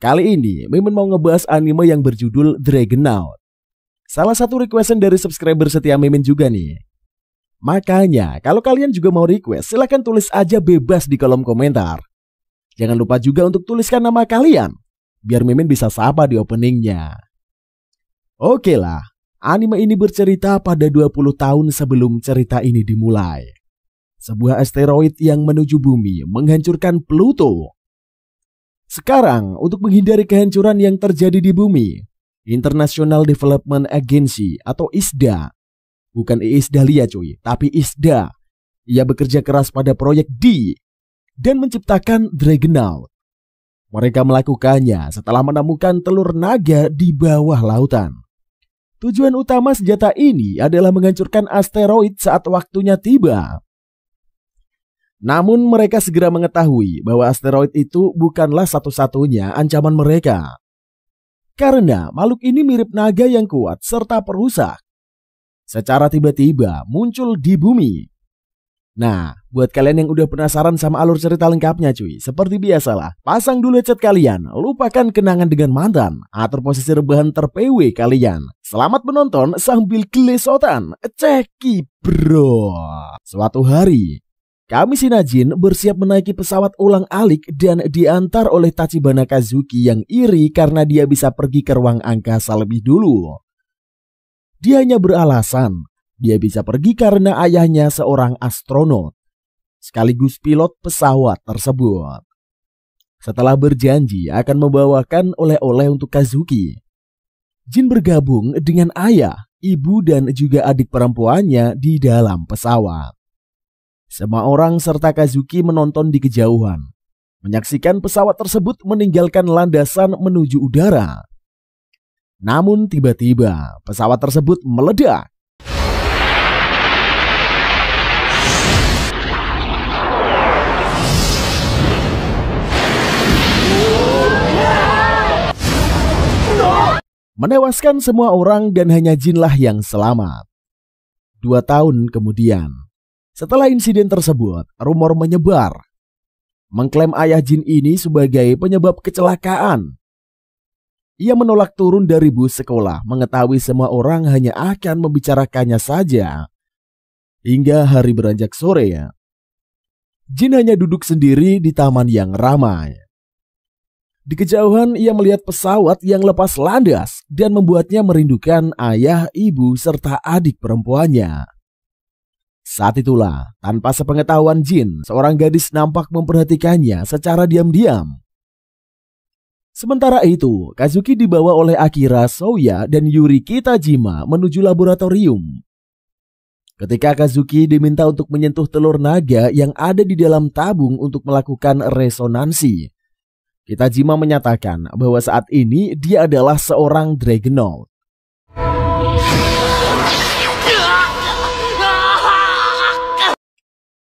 Kali ini Mimin mau ngebahas anime yang berjudul Dragonaut. Salah satu requestan dari subscriber setia Mimin juga nih. Makanya kalau kalian juga mau request, silahkan tulis aja bebas di kolom komentar. Jangan lupa juga untuk tuliskan nama kalian, biar Mimin bisa sapa di openingnya. Oke lah, anime ini bercerita pada 20 tahun sebelum cerita ini dimulai. Sebuah asteroid yang menuju bumi menghancurkan Pluto. Sekarang, untuk menghindari kehancuran yang terjadi di bumi, International Development Agency atau ISDA, bukan Iis Dahlia cuy, tapi ISDA, ia bekerja keras pada proyek D dan menciptakan Dragonaut. Mereka melakukannya setelah menemukan telur naga di bawah lautan. Tujuan utama senjata ini adalah menghancurkan asteroid saat waktunya tiba. Namun mereka segera mengetahui bahwa asteroid itu bukanlah satu-satunya ancaman mereka. Karena makhluk ini mirip naga yang kuat serta perusak. Secara tiba-tiba muncul di bumi. Nah, buat kalian yang udah penasaran sama alur cerita lengkapnya cuy, seperti biasalah, pasang dulu headset kalian, lupakan kenangan dengan mantan, atur posisi rebahan ter-PW kalian. Selamat menonton sambil gelesotan, ceki bro. Suatu hari, kami Shinajin bersiap menaiki pesawat ulang-alik dan diantar oleh Tachibana Kazuki yang iri karena dia bisa pergi ke ruang angkasa lebih dulu. Dia hanya beralasan dia bisa pergi karena ayahnya seorang astronot, sekaligus pilot pesawat tersebut. Setelah berjanji akan membawakan oleh-oleh untuk Kazuki, Jin bergabung dengan ayah, ibu dan juga adik perempuannya di dalam pesawat. Semua orang serta Kazuki menonton di kejauhan, menyaksikan pesawat tersebut meninggalkan landasan menuju udara. Namun tiba-tiba pesawat tersebut meledak. Menewaskan semua orang dan hanya Jinlah yang selamat. 2 tahun kemudian, setelah insiden tersebut, rumor menyebar, mengklaim ayah Jin ini sebagai penyebab kecelakaan. Ia menolak turun dari bus sekolah, mengetahui semua orang hanya akan membicarakannya saja. Hingga hari beranjak sore, Jin hanya duduk sendiri di taman yang ramai. Di kejauhan ia melihat pesawat yang lepas landas dan membuatnya merindukan ayah, ibu, serta adik perempuannya. Saat itulah, tanpa sepengetahuan Jin, seorang gadis nampak memperhatikannya secara diam-diam. Sementara itu, Kazuki dibawa oleh Akira Soya dan Yuriki Tajima menuju laboratorium. Ketika Kazuki diminta untuk menyentuh telur naga yang ada di dalam tabung untuk melakukan resonansi, Kitajima menyatakan bahwa saat ini dia adalah seorang Dragonaut.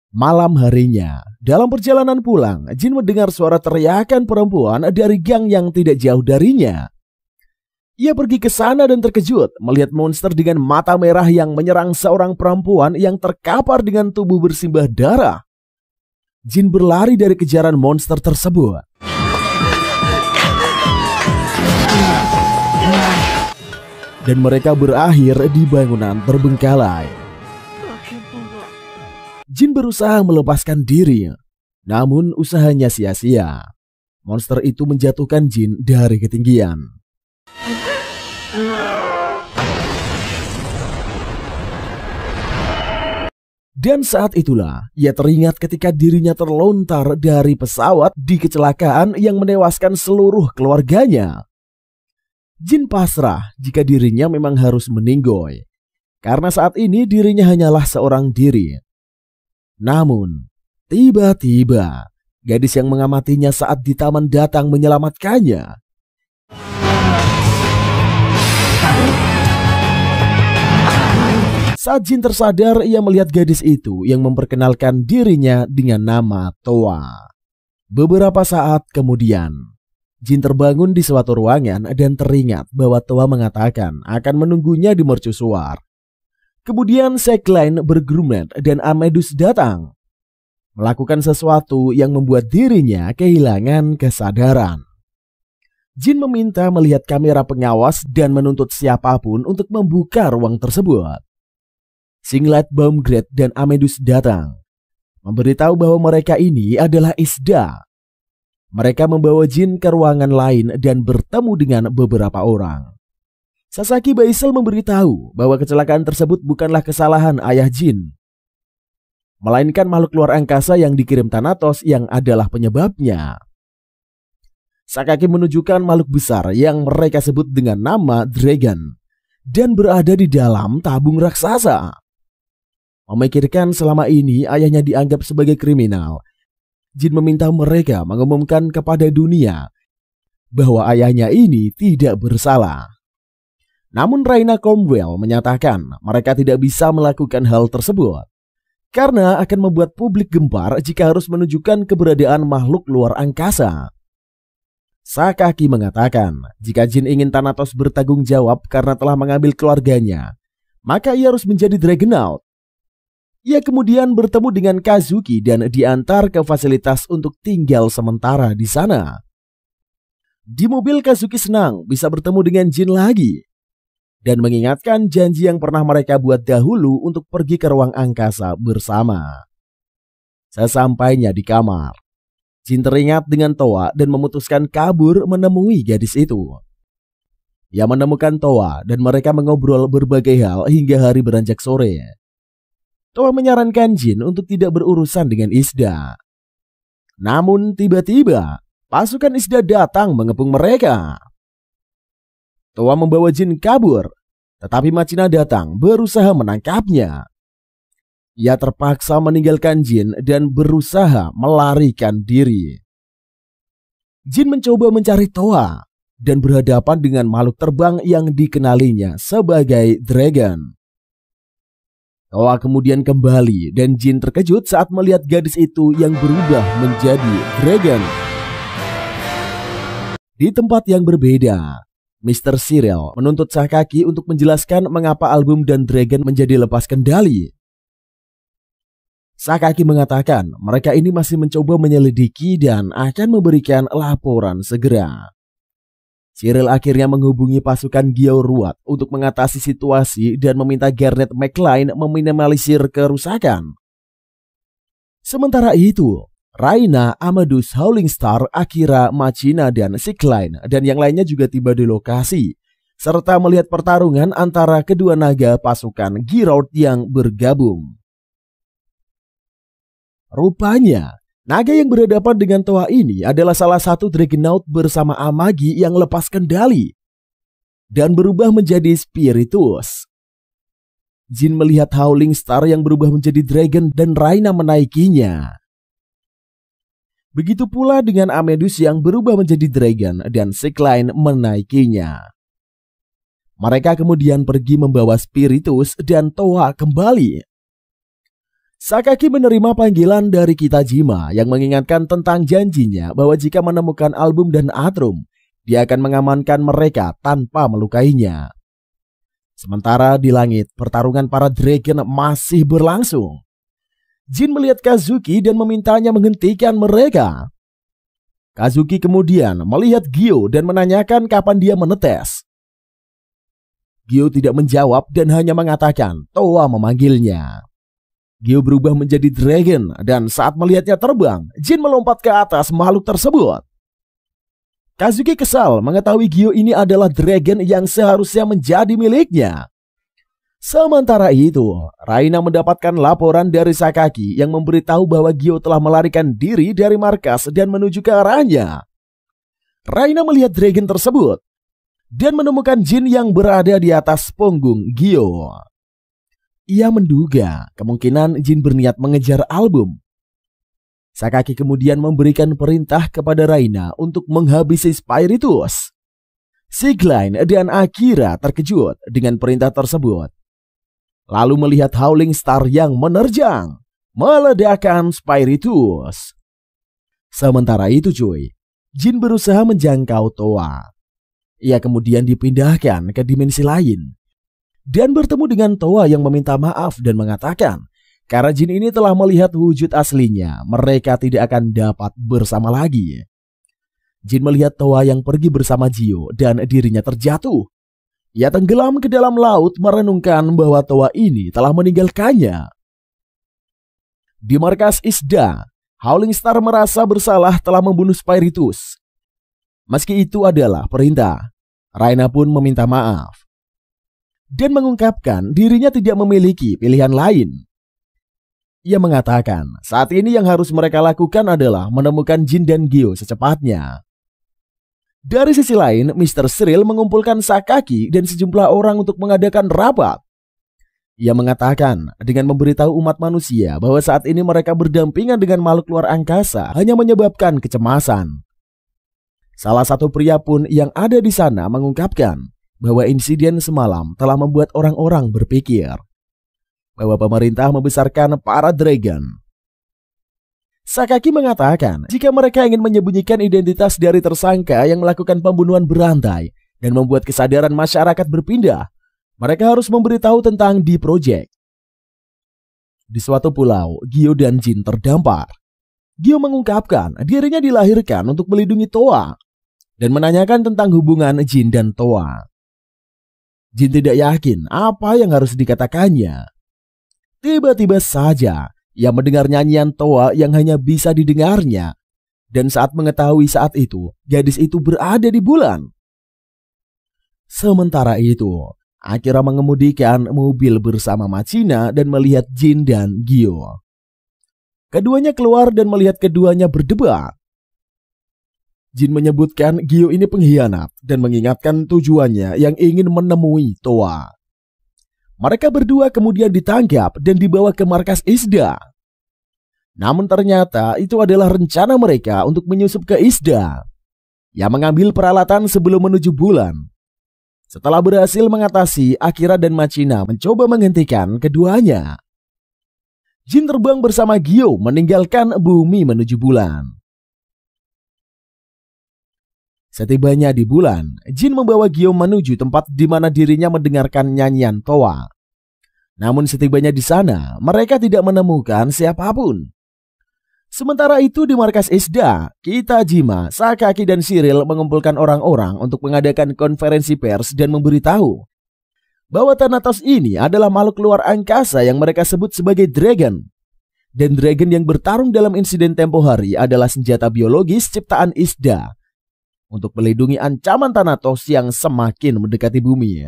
Malam harinya, dalam perjalanan pulang, Jin mendengar suara teriakan perempuan dari gang yang tidak jauh darinya. Ia pergi ke sana dan terkejut melihat monster dengan mata merah yang menyerang seorang perempuan yang terkapar dengan tubuh bersimbah darah. Jin berlari dari kejaran monster tersebut. Dan mereka berakhir di bangunan terbengkalai. Jin berusaha melepaskan diri, namun usahanya sia-sia. Monster itu menjatuhkan Jin dari ketinggian. Dan saat itulah ia teringat ketika dirinya terlontar dari pesawat di kecelakaan yang menewaskan seluruh keluarganya. Jin pasrah jika dirinya memang harus meninggoy, karena saat ini dirinya hanyalah seorang diri. Namun, tiba-tiba gadis yang mengamatinya saat di taman datang menyelamatkannya. Saat Jin tersadar, ia melihat gadis itu yang memperkenalkan dirinya dengan nama Toa. Beberapa saat kemudian, Jin terbangun di suatu ruangan dan teringat bahwa Toa mengatakan akan menunggunya di mercusuar. Kemudian Sekline bergerumet dan Amedus datang, melakukan sesuatu yang membuat dirinya kehilangan kesadaran. Jin meminta melihat kamera pengawas dan menuntut siapapun untuk membuka ruang tersebut. Singlet, Baumgart, dan Amedus datang, memberitahu bahwa mereka ini adalah Isda. Mereka membawa Jin ke ruangan lain dan bertemu dengan beberapa orang. Sasaki Baisel memberitahu bahwa kecelakaan tersebut bukanlah kesalahan ayah Jin, melainkan makhluk luar angkasa yang dikirim Thanatos yang adalah penyebabnya. Sakaki menunjukkan makhluk besar yang mereka sebut dengan nama Dragon dan berada di dalam tabung raksasa. Memikirkan selama ini ayahnya dianggap sebagai kriminal, Jin meminta mereka mengumumkan kepada dunia bahwa ayahnya ini tidak bersalah. Namun Raina Cromwell menyatakan mereka tidak bisa melakukan hal tersebut karena akan membuat publik gempar jika harus menunjukkan keberadaan makhluk luar angkasa. Sakaki mengatakan jika Jin ingin Thanatos bertanggung jawab karena telah mengambil keluarganya, maka ia harus menjadi Dragonaut. Ia kemudian bertemu dengan Kazuki dan diantar ke fasilitas untuk tinggal sementara di sana. Di mobil, Kazuki senang bisa bertemu dengan Jin lagi dan mengingatkan janji yang pernah mereka buat dahulu untuk pergi ke ruang angkasa bersama. Sesampainya di kamar, Jin teringat dengan Towa dan memutuskan kabur menemui gadis itu. Ia menemukan Towa dan mereka mengobrol berbagai hal hingga hari beranjak sore. Towa menyarankan Jin untuk tidak berurusan dengan Isda. Namun tiba-tiba pasukan Isda datang mengepung mereka. Towa membawa Jin kabur, tetapi Machina datang berusaha menangkapnya. Ia terpaksa meninggalkan Jin dan berusaha melarikan diri. Jin mencoba mencari Towa dan berhadapan dengan makhluk terbang yang dikenalinya sebagai Dragon. Towa kemudian kembali dan Jin terkejut saat melihat gadis itu yang berubah menjadi Dragon. Di tempat yang berbeda, Mr. Cyril menuntut Sakaki untuk menjelaskan mengapa album dan Dragon menjadi lepas kendali. Sakaki mengatakan mereka ini masih mencoba menyelidiki dan akan memberikan laporan segera. Cyril akhirnya menghubungi pasukan Gyaoruat untuk mengatasi situasi dan meminta Garnet McLean meminimalisir kerusakan. Sementara itu, Raina, Amadeus, Howling Star, Akira, Machina, dan Sickline dan yang lainnya juga tiba di lokasi serta melihat pertarungan antara kedua naga pasukan Giroud yang bergabung. Rupanya, naga yang berhadapan dengan Towa ini adalah salah satu Dragonaut bersama Amagi yang lepas kendali dan berubah menjadi Spiritus. Jin melihat Howling Star yang berubah menjadi Dragon dan Raina menaikinya. Begitu pula dengan Amedus yang berubah menjadi Dragon dan Sickline menaikinya. Mereka kemudian pergi membawa Spiritus dan Towa kembali. Sakaki menerima panggilan dari Kitajima yang mengingatkan tentang janjinya bahwa jika menemukan album dan Atrum, dia akan mengamankan mereka tanpa melukainya. Sementara di langit, pertarungan para Dragon masih berlangsung. Jin melihat Kazuki dan memintanya menghentikan mereka. Kazuki kemudian melihat Gyo dan menanyakan kapan dia menetes. Gyo tidak menjawab dan hanya mengatakan Towa memanggilnya. Gyo berubah menjadi Dragon dan saat melihatnya terbang, Jin melompat ke atas makhluk tersebut. Kazuki kesal mengetahui Gyo ini adalah Dragon yang seharusnya menjadi miliknya. Sementara itu, Raina mendapatkan laporan dari Sakaki yang memberitahu bahwa Gyo telah melarikan diri dari markas dan menuju ke arahnya. Raina melihat Dragon tersebut dan menemukan Jin yang berada di atas punggung Gyo. Ia menduga kemungkinan Jin berniat mengejar album. Sakaki kemudian memberikan perintah kepada Raina untuk menghabisi Spiritus. Sickline dan Akira terkejut dengan perintah tersebut. Lalu melihat Howling Star yang menerjang, meledakkan Spiritus. Sementara itu cuy, Jin berusaha menjangkau Towa. Ia kemudian dipindahkan ke dimensi lain dan bertemu dengan Towa yang meminta maaf dan mengatakan karena Jin ini telah melihat wujud aslinya, mereka tidak akan dapat bersama lagi. Jin melihat Towa yang pergi bersama Gio dan dirinya terjatuh. Ia tenggelam ke dalam laut merenungkan bahwa Towa ini telah meninggalkannya. Di markas Isda, Howling Star merasa bersalah telah membunuh Spiritus. Meski itu adalah perintah, Raina pun meminta maaf dan mengungkapkan dirinya tidak memiliki pilihan lain. Ia mengatakan saat ini yang harus mereka lakukan adalah menemukan Jin dan Gio secepatnya. Dari sisi lain, Mr. Cyril mengumpulkan Sakaki dan sejumlah orang untuk mengadakan rapat. Ia mengatakan dengan memberitahu umat manusia bahwa saat ini mereka berdampingan dengan makhluk luar angkasa hanya menyebabkan kecemasan. Salah satu pria pun yang ada di sana mengungkapkan bahwa insiden semalam telah membuat orang-orang berpikir bahwa pemerintah membesarkan para dragon. Sakaki mengatakan jika mereka ingin menyembunyikan identitas dari tersangka yang melakukan pembunuhan berantai dan membuat kesadaran masyarakat berpindah, mereka harus memberitahu tentang D Project. Di suatu pulau, Gio dan Jin terdampar. Gio mengungkapkan dirinya dilahirkan untuk melindungi Towa dan menanyakan tentang hubungan Jin dan Towa. Jin tidak yakin apa yang harus dikatakannya. Tiba-tiba saja ia mendengar nyanyian Towa yang hanya bisa didengarnya. Dan saat mengetahui saat itu, gadis itu berada di bulan. Sementara itu, Akira mengemudikan mobil bersama Machina dan melihat Jin dan Gio. Keduanya keluar dan melihat keduanya berdebat. Jin menyebutkan Gio ini pengkhianat dan mengingatkan tujuannya yang ingin menemui Towa. Mereka berdua kemudian ditangkap dan dibawa ke markas Isda. Namun ternyata itu adalah rencana mereka untuk menyusup ke Isda yang mengambil peralatan sebelum menuju bulan. Setelah berhasil mengatasi, Akira dan Machina mencoba menghentikan keduanya. Jin terbang bersama Gio meninggalkan bumi menuju bulan. Setibanya di bulan, Jin membawa Gio menuju tempat di mana dirinya mendengarkan nyanyian Towa. Namun setibanya di sana, mereka tidak menemukan siapapun. Sementara itu di markas Isda, Kitajima, Sakaki dan Cyril mengumpulkan orang-orang untuk mengadakan konferensi pers dan memberitahu bahwa Thanatos ini adalah makhluk luar angkasa yang mereka sebut sebagai dragon. Dan dragon yang bertarung dalam insiden tempo hari adalah senjata biologis ciptaan Isda untuk melindungi ancaman Thanatos yang semakin mendekati bumi.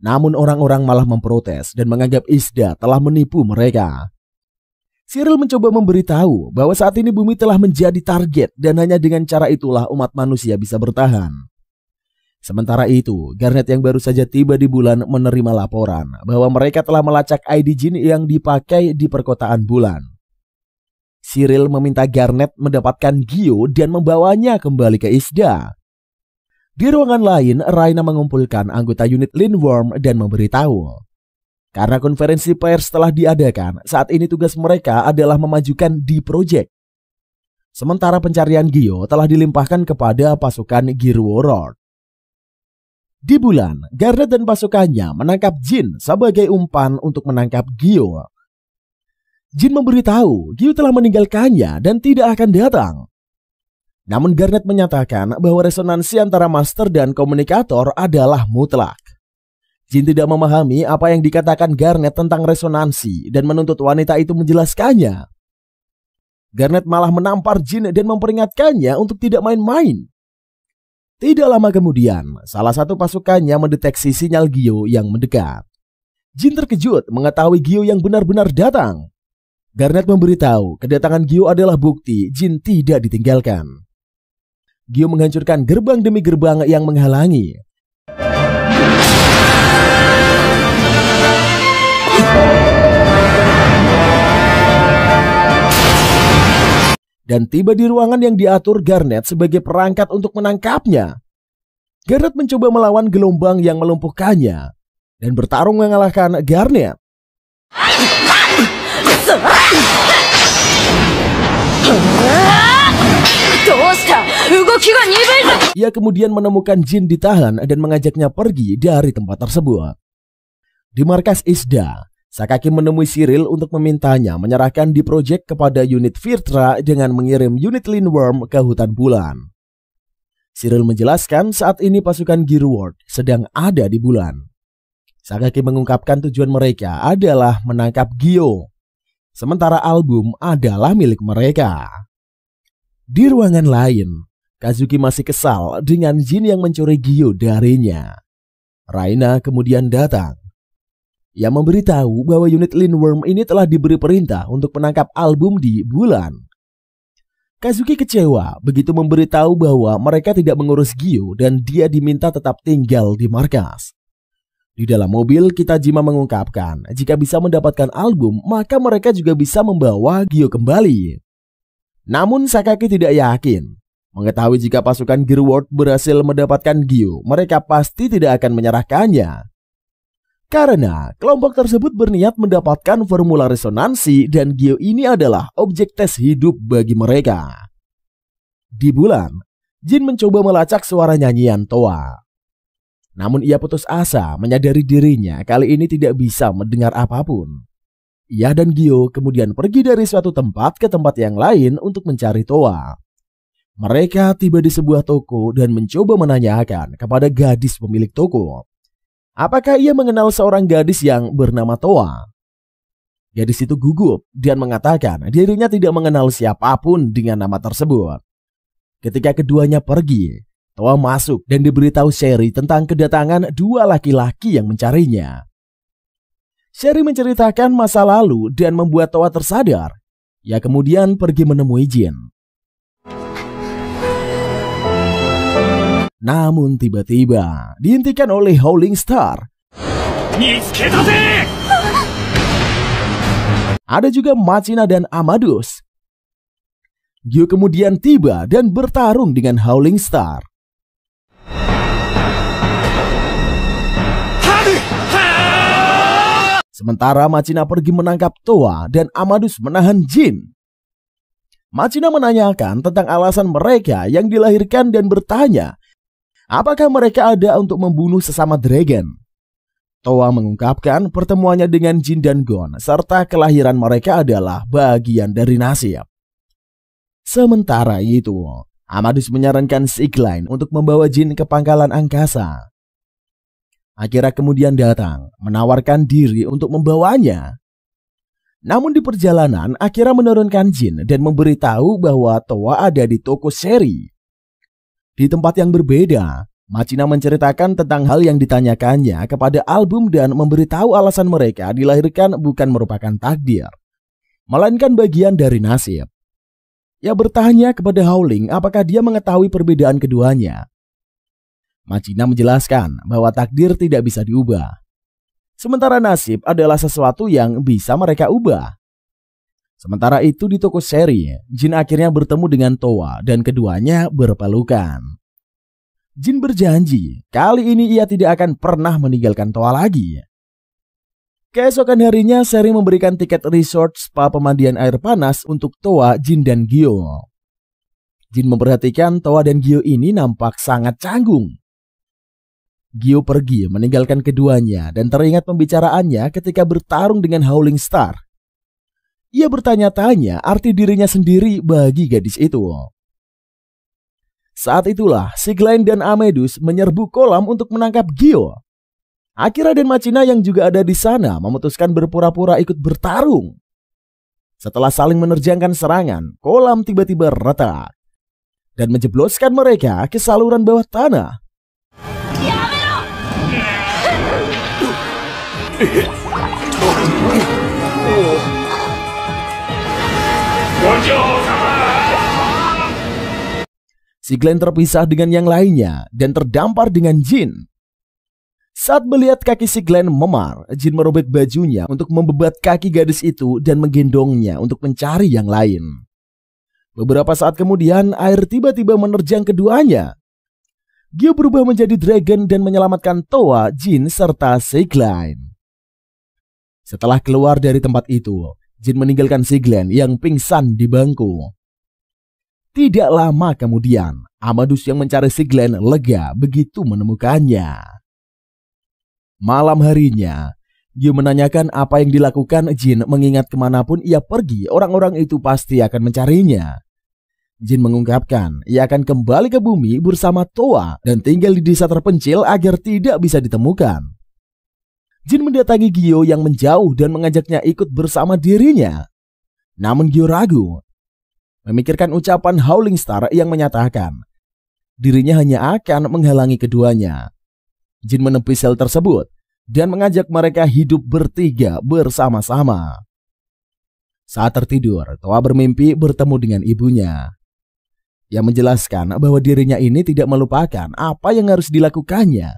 Namun orang-orang malah memprotes dan menganggap Isda telah menipu mereka. Cyril mencoba memberitahu bahwa saat ini bumi telah menjadi target dan hanya dengan cara itulah umat manusia bisa bertahan. Sementara itu, Garnet yang baru saja tiba di bulan menerima laporan bahwa mereka telah melacak ID Jin yang dipakai di perkotaan bulan. Cyril meminta Garnet mendapatkan Gio dan membawanya kembali ke Isda. Di ruangan lain, Raina mengumpulkan anggota unit Lindworm dan memberitahu karena konferensi pers telah diadakan, saat ini tugas mereka adalah memajukan D Project. Sementara pencarian Gio telah dilimpahkan kepada pasukan Gear Warlord. Di bulan, Garnet dan pasukannya menangkap Jin sebagai umpan untuk menangkap Gio. Jin memberitahu Gio telah meninggalkannya dan tidak akan datang. Namun Garnet menyatakan bahwa resonansi antara master dan komunikator adalah mutlak. Jin tidak memahami apa yang dikatakan Garnet tentang resonansi dan menuntut wanita itu menjelaskannya. Garnet malah menampar Jin dan memperingatkannya untuk tidak main-main. Tidak lama kemudian, salah satu pasukannya mendeteksi sinyal Gio yang mendekat. Jin terkejut mengetahui Gio yang benar-benar datang. Garnet memberitahu kedatangan Gio adalah bukti Jin tidak ditinggalkan. Gio menghancurkan gerbang demi gerbang yang menghalangi. Dan tiba di ruangan yang diatur Garnet sebagai perangkat untuk menangkapnya. Garnet mencoba melawan gelombang yang melumpuhkannya dan bertarung mengalahkan Garnet. Ia kemudian menemukan Jin ditahan dan mengajaknya pergi dari tempat tersebut. Di markas Isda, Sakaki menemui Cyril untuk memintanya menyerahkan D Project kepada unit Virtra dengan mengirim unit Lindworm ke hutan bulan. Cyril menjelaskan saat ini pasukan Gearworld sedang ada di bulan. Sakaki mengungkapkan tujuan mereka adalah menangkap Gyo, sementara album adalah milik mereka. Di ruangan lain, Kazuki masih kesal dengan Jin yang mencuri Gyo darinya. Raina kemudian datang. Ia memberitahu bahwa unit Lindworm ini telah diberi perintah untuk menangkap album di bulan. Kazuki kecewa begitu memberitahu bahwa mereka tidak mengurus Gyo dan dia diminta tetap tinggal di markas. Di dalam mobil, Kitajima mengungkapkan jika bisa mendapatkan album, maka mereka juga bisa membawa Gyo kembali. Namun Sakaki tidak yakin. Mengetahui jika pasukan Gearworld berhasil mendapatkan Gyo, mereka pasti tidak akan menyerahkannya. Karena kelompok tersebut berniat mendapatkan formula resonansi dan Gyo ini adalah objek tes hidup bagi mereka. Di bulan, Jin mencoba melacak suara nyanyian Toa. Namun ia putus asa menyadari dirinya kali ini tidak bisa mendengar apapun. Ia dan Gyo kemudian pergi dari suatu tempat ke tempat yang lain untuk mencari Toa. Mereka tiba di sebuah toko dan mencoba menanyakan kepada gadis pemilik toko. Apakah ia mengenal seorang gadis yang bernama Toa? Gadis itu gugup dan mengatakan dirinya tidak mengenal siapapun dengan nama tersebut. Ketika keduanya pergi, Toa masuk dan diberitahu Sherry tentang kedatangan dua laki-laki yang mencarinya. Sherry menceritakan masa lalu dan membuat Toa tersadar. Ia kemudian pergi menemui Jin. Namun tiba-tiba dihentikan oleh Howling Star. Ada juga Machina dan Amadeus. Gyo kemudian tiba dan bertarung dengan Howling Star. Sementara Machina pergi menangkap Toa dan Amadeus menahan Jin. Machina menanyakan tentang alasan mereka yang dilahirkan dan bertanya apakah mereka ada untuk membunuh sesama dragon. Toa mengungkapkan pertemuannya dengan Jin dan Gon serta kelahiran mereka adalah bagian dari nasib. Sementara itu, Amadeus menyarankan Sigline untuk membawa Jin ke pangkalan angkasa. Akira kemudian datang menawarkan diri untuk membawanya. Namun di perjalanan, Akira menurunkan Jin dan memberitahu bahwa Toa ada di toko Sherry. Di tempat yang berbeda, Machina menceritakan tentang hal yang ditanyakannya kepada album dan memberitahu alasan mereka dilahirkan bukan merupakan takdir, melainkan bagian dari nasib. Ia bertanya kepada Howling apakah dia mengetahui perbedaan keduanya. Machina menjelaskan bahwa takdir tidak bisa diubah, sementara nasib adalah sesuatu yang bisa mereka ubah. Sementara itu di toko Sherry, Jin akhirnya bertemu dengan Toa dan keduanya berpelukan. Jin berjanji kali ini ia tidak akan pernah meninggalkan Toa lagi. Keesokan harinya Sherry memberikan tiket resort spa pemandian air panas untuk Toa, Jin dan Gyo. Jin memperhatikan Toa dan Gyo ini nampak sangat canggung. Gyo pergi meninggalkan keduanya dan teringat pembicaraannya ketika bertarung dengan Howling Star. Ia bertanya-tanya arti dirinya sendiri bagi gadis itu. Saat itulah Sigline dan Amadeus menyerbu kolam untuk menangkap Gyo. Akira dan Machina yang juga ada di sana memutuskan berpura-pura ikut bertarung. Setelah saling menerjangkan serangan, kolam tiba-tiba retak dan menjebloskan mereka ke saluran bawah tanah. Sigline terpisah dengan yang lainnya dan terdampar dengan Jin. Saat melihat kaki Sigline memar, Jin merobek bajunya untuk membebat kaki gadis itu dan menggendongnya untuk mencari yang lain. Beberapa saat kemudian, air tiba-tiba menerjang keduanya. Gyo berubah menjadi dragon dan menyelamatkan Toa, Jin, serta Sigline. Setelah keluar dari tempat itu, Jin meninggalkan Sigline yang pingsan di bangku. Tidak lama kemudian, Amadeus yang mencari Sigline lega begitu menemukannya. Malam harinya, Gyo menanyakan apa yang dilakukan Jin mengingat kemanapun ia pergi, orang-orang itu pasti akan mencarinya. Jin mengungkapkan ia akan kembali ke bumi bersama Towa dan tinggal di desa terpencil agar tidak bisa ditemukan. Jin mendatangi Gyo yang menjauh dan mengajaknya ikut bersama dirinya. Namun Gyo ragu, memikirkan ucapan Howling Star yang menyatakan dirinya hanya akan menghalangi keduanya. Jin menepis hal tersebut dan mengajak mereka hidup bertiga bersama-sama. Saat tertidur, Towa bermimpi bertemu dengan ibunya. Ia menjelaskan bahwa dirinya ini tidak melupakan apa yang harus dilakukannya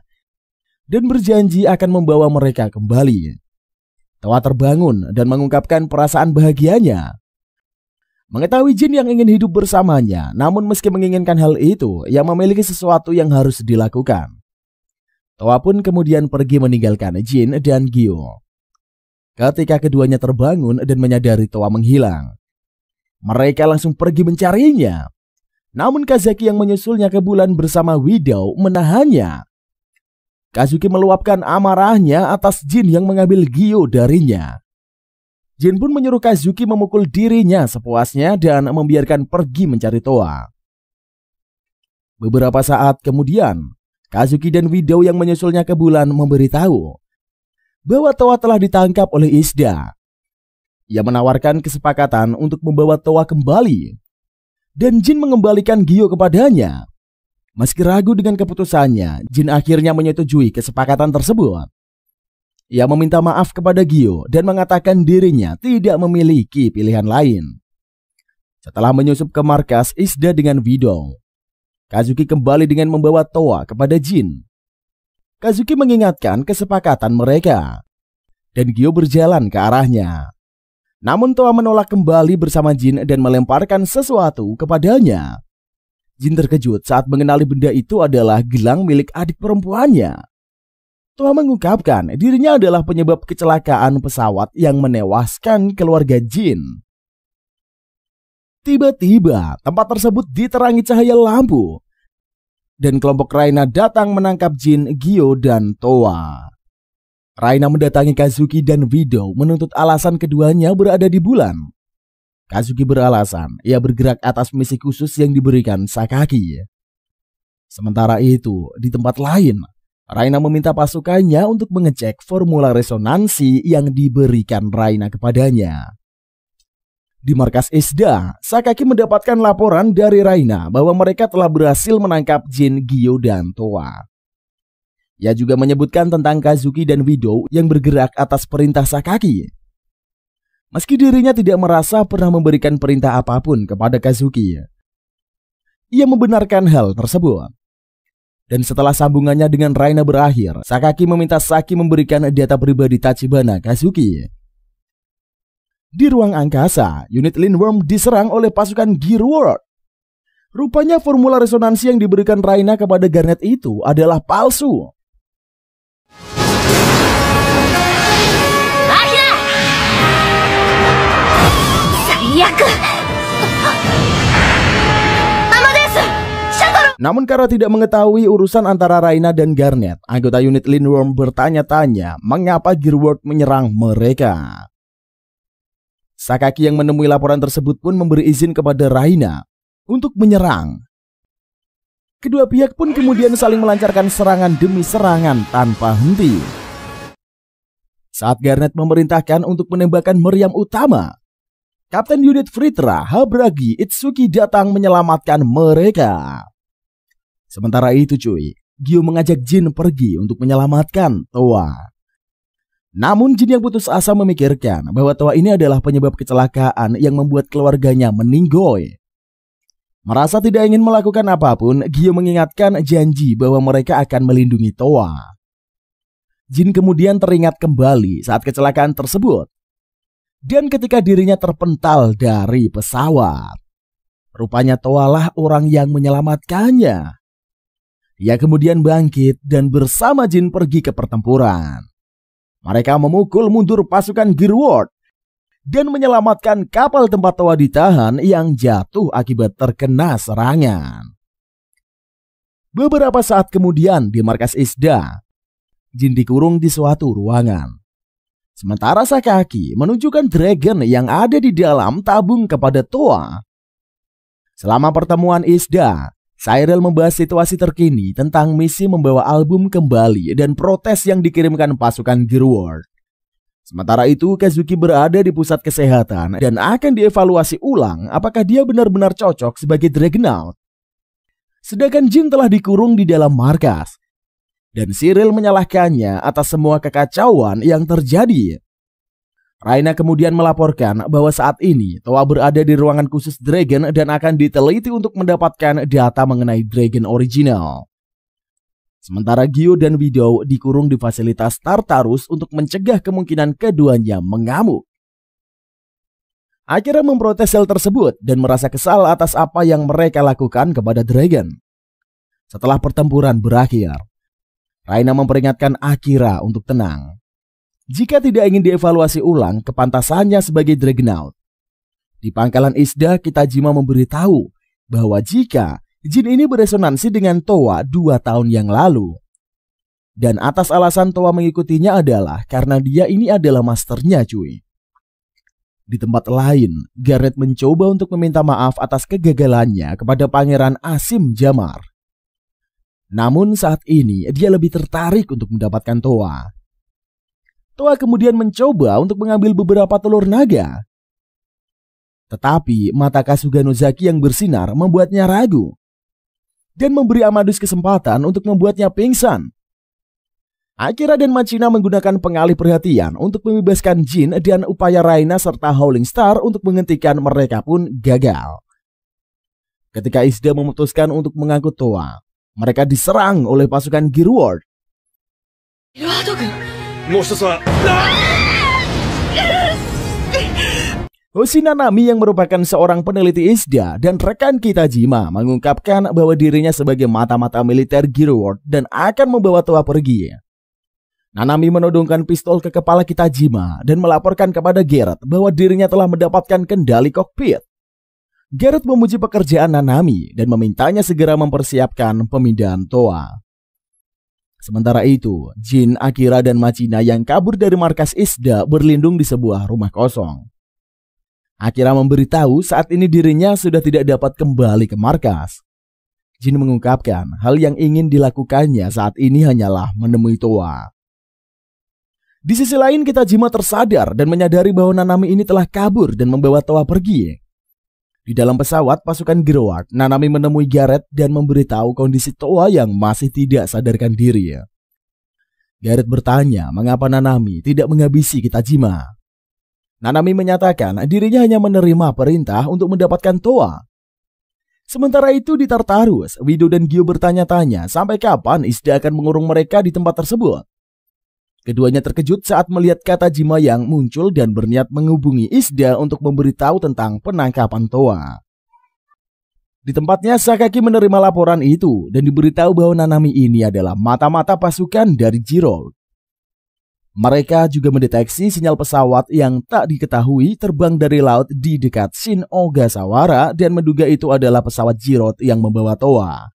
dan berjanji akan membawa mereka kembali. Towa terbangun dan mengungkapkan perasaan bahagianya mengetahui Jin yang ingin hidup bersamanya. Namun meski menginginkan hal itu, ia memiliki sesuatu yang harus dilakukan. Towa pun kemudian pergi meninggalkan Jin dan Gyo. Ketika keduanya terbangun dan menyadari Towa menghilang, mereka langsung pergi mencarinya. Namun Kazaki yang menyusulnya ke bulan bersama Widow menahannya. Kazuki meluapkan amarahnya atas Jin yang mengambil Gyo darinya. Jin pun menyuruh Kazuki memukul dirinya sepuasnya dan membiarkan pergi mencari Towa. Beberapa saat kemudian, Kazuki dan Widow yang menyusulnya ke bulan memberitahu bahwa Towa telah ditangkap oleh Isda. Ia menawarkan kesepakatan untuk membawa Towa kembali dan Jin mengembalikan Gyo kepadanya. Meski ragu dengan keputusannya, Jin akhirnya menyetujui kesepakatan tersebut. Ia meminta maaf kepada Gyo dan mengatakan dirinya tidak memiliki pilihan lain. Setelah menyusup ke markas Isda dengan Widow, Kazuki kembali dengan membawa Towa kepada Jin. Kazuki mengingatkan kesepakatan mereka dan Gyo berjalan ke arahnya. Namun Towa menolak kembali bersama Jin dan melemparkan sesuatu kepadanya. Jin terkejut saat mengenali benda itu adalah gelang milik adik perempuannya. Towa mengungkapkan dirinya adalah penyebab kecelakaan pesawat yang menewaskan keluarga Jin. Tiba-tiba tempat tersebut diterangi cahaya lampu dan kelompok Raina datang menangkap Jin, Gyo, dan Towa. Raina mendatangi Kazuki dan Widow menuntut alasan keduanya berada di bulan. Kazuki beralasan ia bergerak atas misi khusus yang diberikan Sakaki. Sementara itu, di tempat lain, Raina meminta pasukannya untuk mengecek formula resonansi yang diberikan Raina kepadanya. Di markas Isda, Sakaki mendapatkan laporan dari Raina bahwa mereka telah berhasil menangkap Jin, Gyo, dan Towa. Ia juga menyebutkan tentang Kazuki dan Widow yang bergerak atas perintah Sakaki. Meski dirinya tidak merasa pernah memberikan perintah apapun kepada Kazuki, ia membenarkan hal tersebut. Dan setelah sambungannya dengan Raina berakhir, Sakaki meminta Saki memberikan data pribadi Tachibana Kazuki. Di ruang angkasa, unit Lindworm diserang oleh pasukan Gearworld. Rupanya formula resonansi yang diberikan Raina kepada Garnet itu adalah palsu. Namun karena tidak mengetahui urusan antara Raina dan Garnet, anggota unit Lindworm bertanya-tanya mengapa Gearworld menyerang mereka. Sakaki yang menemui laporan tersebut pun memberi izin kepada Raina untuk menyerang. Kedua pihak pun kemudian saling melancarkan serangan demi serangan tanpa henti. Saat Garnet memerintahkan untuk menembakkan meriam utama, Kapten unit Fritra Habragi Itsuki datang menyelamatkan mereka. Sementara itu cuy, Gyo mengajak Jin pergi untuk menyelamatkan Towa. Namun Jin yang putus asa memikirkan bahwa Towa ini adalah penyebab kecelakaan yang membuat keluarganya meninggoy. Merasa tidak ingin melakukan apapun, Gyo mengingatkan janji bahwa mereka akan melindungi Towa. Jin kemudian teringat kembali saat kecelakaan tersebut. Dan ketika dirinya terpental dari pesawat, rupanya Towa lah orang yang menyelamatkannya. Ia kemudian bangkit dan bersama Jin pergi ke pertempuran. Mereka memukul mundur pasukan Gearworld dan menyelamatkan kapal tempat Towa ditahan yang jatuh akibat terkena serangan. Beberapa saat kemudian di markas Isda, Jin dikurung di suatu ruangan. Sementara Sakaki menunjukkan dragon yang ada di dalam tabung kepada Towa. Selama pertemuan Isda, Cyril membahas situasi terkini tentang misi membawa album kembali dan protes yang dikirimkan pasukan Gearworld. Sementara itu, Kazuki berada di pusat kesehatan dan akan dievaluasi ulang apakah dia benar-benar cocok sebagai Dragonaut. Sedangkan Jin telah dikurung di dalam markas, dan Cyril menyalahkannya atas semua kekacauan yang terjadi. Raina kemudian melaporkan bahwa saat ini Towa berada di ruangan khusus Dragon dan akan diteliti untuk mendapatkan data mengenai Dragon original. Sementara Gyo dan Widow dikurung di fasilitas Tartarus untuk mencegah kemungkinan keduanya mengamuk. Akira memprotes hal tersebut dan merasa kesal atas apa yang mereka lakukan kepada Dragon. Setelah pertempuran berakhir, Raina memperingatkan Akira untuk tenang. Jika tidak ingin dievaluasi ulang kepantasannya sebagai Dragonaut. Di pangkalan Isda, Kitajima memberitahu bahwa jika Jin ini beresonansi dengan Towa 2 tahun yang lalu. Dan atas alasan Towa mengikutinya adalah karena dia ini adalah masternya cuy. Di tempat lain, Garnet mencoba untuk meminta maaf atas kegagalannya kepada Pangeran Asim Jamar. Namun saat ini dia lebih tertarik untuk mendapatkan Towa. Towa kemudian mencoba untuk mengambil beberapa telur naga. Tetapi mata Kasuga Nozaki yang bersinar membuatnya ragu. Dan memberi Amadus kesempatan untuk membuatnya pingsan. Akira dan Machina menggunakan pengalih perhatian untuk membebaskan Jin dan upaya Raina serta Howling Star untuk menghentikan mereka pun gagal. Ketika Isda memutuskan untuk mengangkut Towa, mereka diserang oleh pasukan Gearworld. Hoshi Nanami yang merupakan seorang peneliti Isda dan rekan Kitajima mengungkapkan bahwa dirinya sebagai mata-mata militer Gearworld dan akan membawa Towa pergi. Nanami menodongkan pistol ke kepala Kitajima dan melaporkan kepada Garrett bahwa dirinya telah mendapatkan kendali kokpit. Garrett memuji pekerjaan Nanami dan memintanya segera mempersiapkan pemindahan Towa. Sementara itu, Jin, Akira, dan Machina yang kabur dari markas Isda berlindung di sebuah rumah kosong. Akira memberitahu saat ini dirinya sudah tidak dapat kembali ke markas. Jin mengungkapkan hal yang ingin dilakukannya saat ini hanyalah menemui Towa. Di sisi lain, Kitajima tersadar dan menyadari bahwa Nanami ini telah kabur dan membawa Towa pergi. Di dalam pesawat pasukan Gearworld, Nanami menemui Garrett dan memberitahu kondisi Towa yang masih tidak sadarkan diri. Garrett bertanya mengapa Nanami tidak menghabisi Kitajima. Nanami menyatakan dirinya hanya menerima perintah untuk mendapatkan Towa. Sementara itu di Tartarus, Widow dan Gyo bertanya-tanya sampai kapan Isda akan mengurung mereka di tempat tersebut. Keduanya terkejut saat melihat Katajima yang muncul dan berniat menghubungi Isda untuk memberitahu tentang penangkapan Towa. Di tempatnya, Sakaki menerima laporan itu dan diberitahu bahwa Nanami ini adalah mata-mata pasukan dari Gearworld. Mereka juga mendeteksi sinyal pesawat yang tak diketahui terbang dari laut di dekat Shin Ogasawara dan menduga itu adalah pesawat Gearworld yang membawa Towa.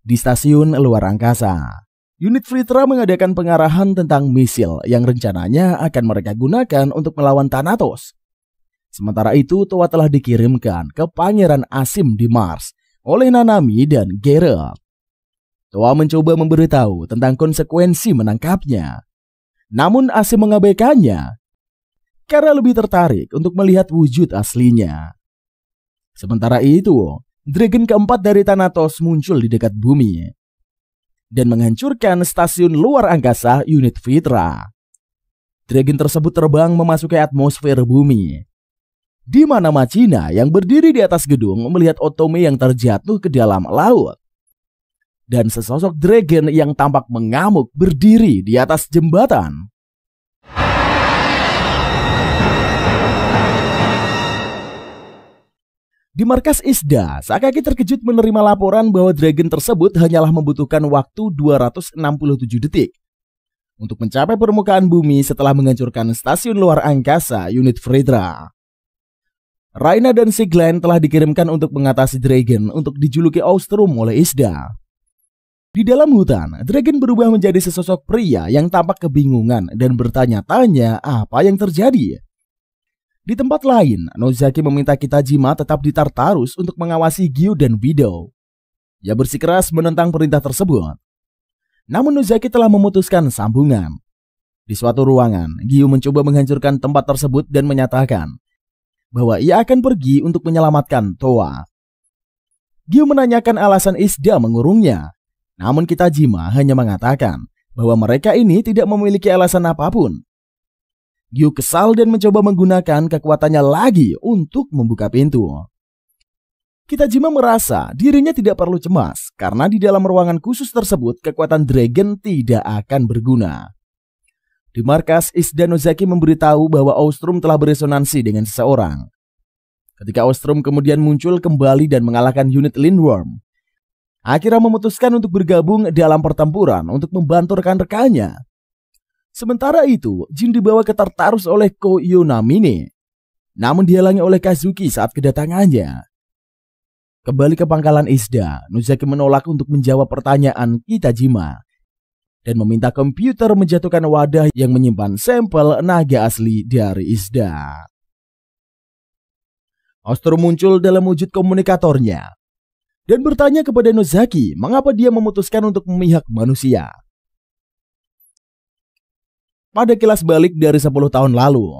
Di stasiun luar angkasa, unit Fritra mengadakan pengarahan tentang misil yang rencananya akan mereka gunakan untuk melawan Thanatos. Sementara itu, Towa telah dikirimkan ke Pangeran Asim di Mars oleh Nanami dan Garrett. Towa mencoba memberitahu tentang konsekuensi menangkapnya. Namun Asim mengabaikannya karena lebih tertarik untuk melihat wujud aslinya. Sementara itu, Dragon keempat dari Thanatos muncul di dekat bumi dan menghancurkan stasiun luar angkasa unit Fritra. Dragon tersebut terbang memasuki atmosfer bumi, di mana Machina yang berdiri di atas gedung melihat Otome yang terjatuh ke dalam laut. Dan sesosok dragon yang tampak mengamuk berdiri di atas jembatan. Di markas Isda, Sakaki terkejut menerima laporan bahwa dragon tersebut hanyalah membutuhkan waktu 267 detik untuk mencapai permukaan bumi setelah menghancurkan stasiun luar angkasa unit Fritra. Raina dan Siglen telah dikirimkan untuk mengatasi dragon untuk dijuluki Austrum oleh Isda. Di dalam hutan, Dragon berubah menjadi sesosok pria yang tampak kebingungan dan bertanya-tanya apa yang terjadi. Di tempat lain, Nozaki meminta Kitajima tetap di Tartarus untuk mengawasi Gyu dan Widow. Ia bersikeras menentang perintah tersebut. Namun Nozaki telah memutuskan sambungan. Di suatu ruangan, Gyu mencoba menghancurkan tempat tersebut dan menyatakan bahwa ia akan pergi untuk menyelamatkan Towa. Gyu menanyakan alasan Isda mengurungnya. Namun Kitajima hanya mengatakan bahwa mereka ini tidak memiliki alasan apapun. Gyu kesal dan mencoba menggunakan kekuatannya lagi untuk membuka pintu. Kitajima merasa dirinya tidak perlu cemas karena di dalam ruangan khusus tersebut kekuatan Dragon tidak akan berguna. Di markas, Isda Nozaki memberitahu bahwa Ostrom telah beresonansi dengan seseorang. Ketika Ostrom kemudian muncul kembali dan mengalahkan unit Lindworm, Akira memutuskan untuk bergabung dalam pertempuran untuk membantu rekan-rekannya. Sementara itu, Jin dibawa ke Tartarus oleh Ko Yonamine. Namun dihalangi oleh Kazuki saat kedatangannya. Kembali ke pangkalan Isda, Nozaki menolak untuk menjawab pertanyaan Kitajima dan meminta komputer menjatuhkan wadah yang menyimpan sampel naga asli dari Isda. Ostrom muncul dalam wujud komunikatornya dan bertanya kepada Nozaki mengapa dia memutuskan untuk memihak manusia. Pada kilas balik dari 10 tahun lalu,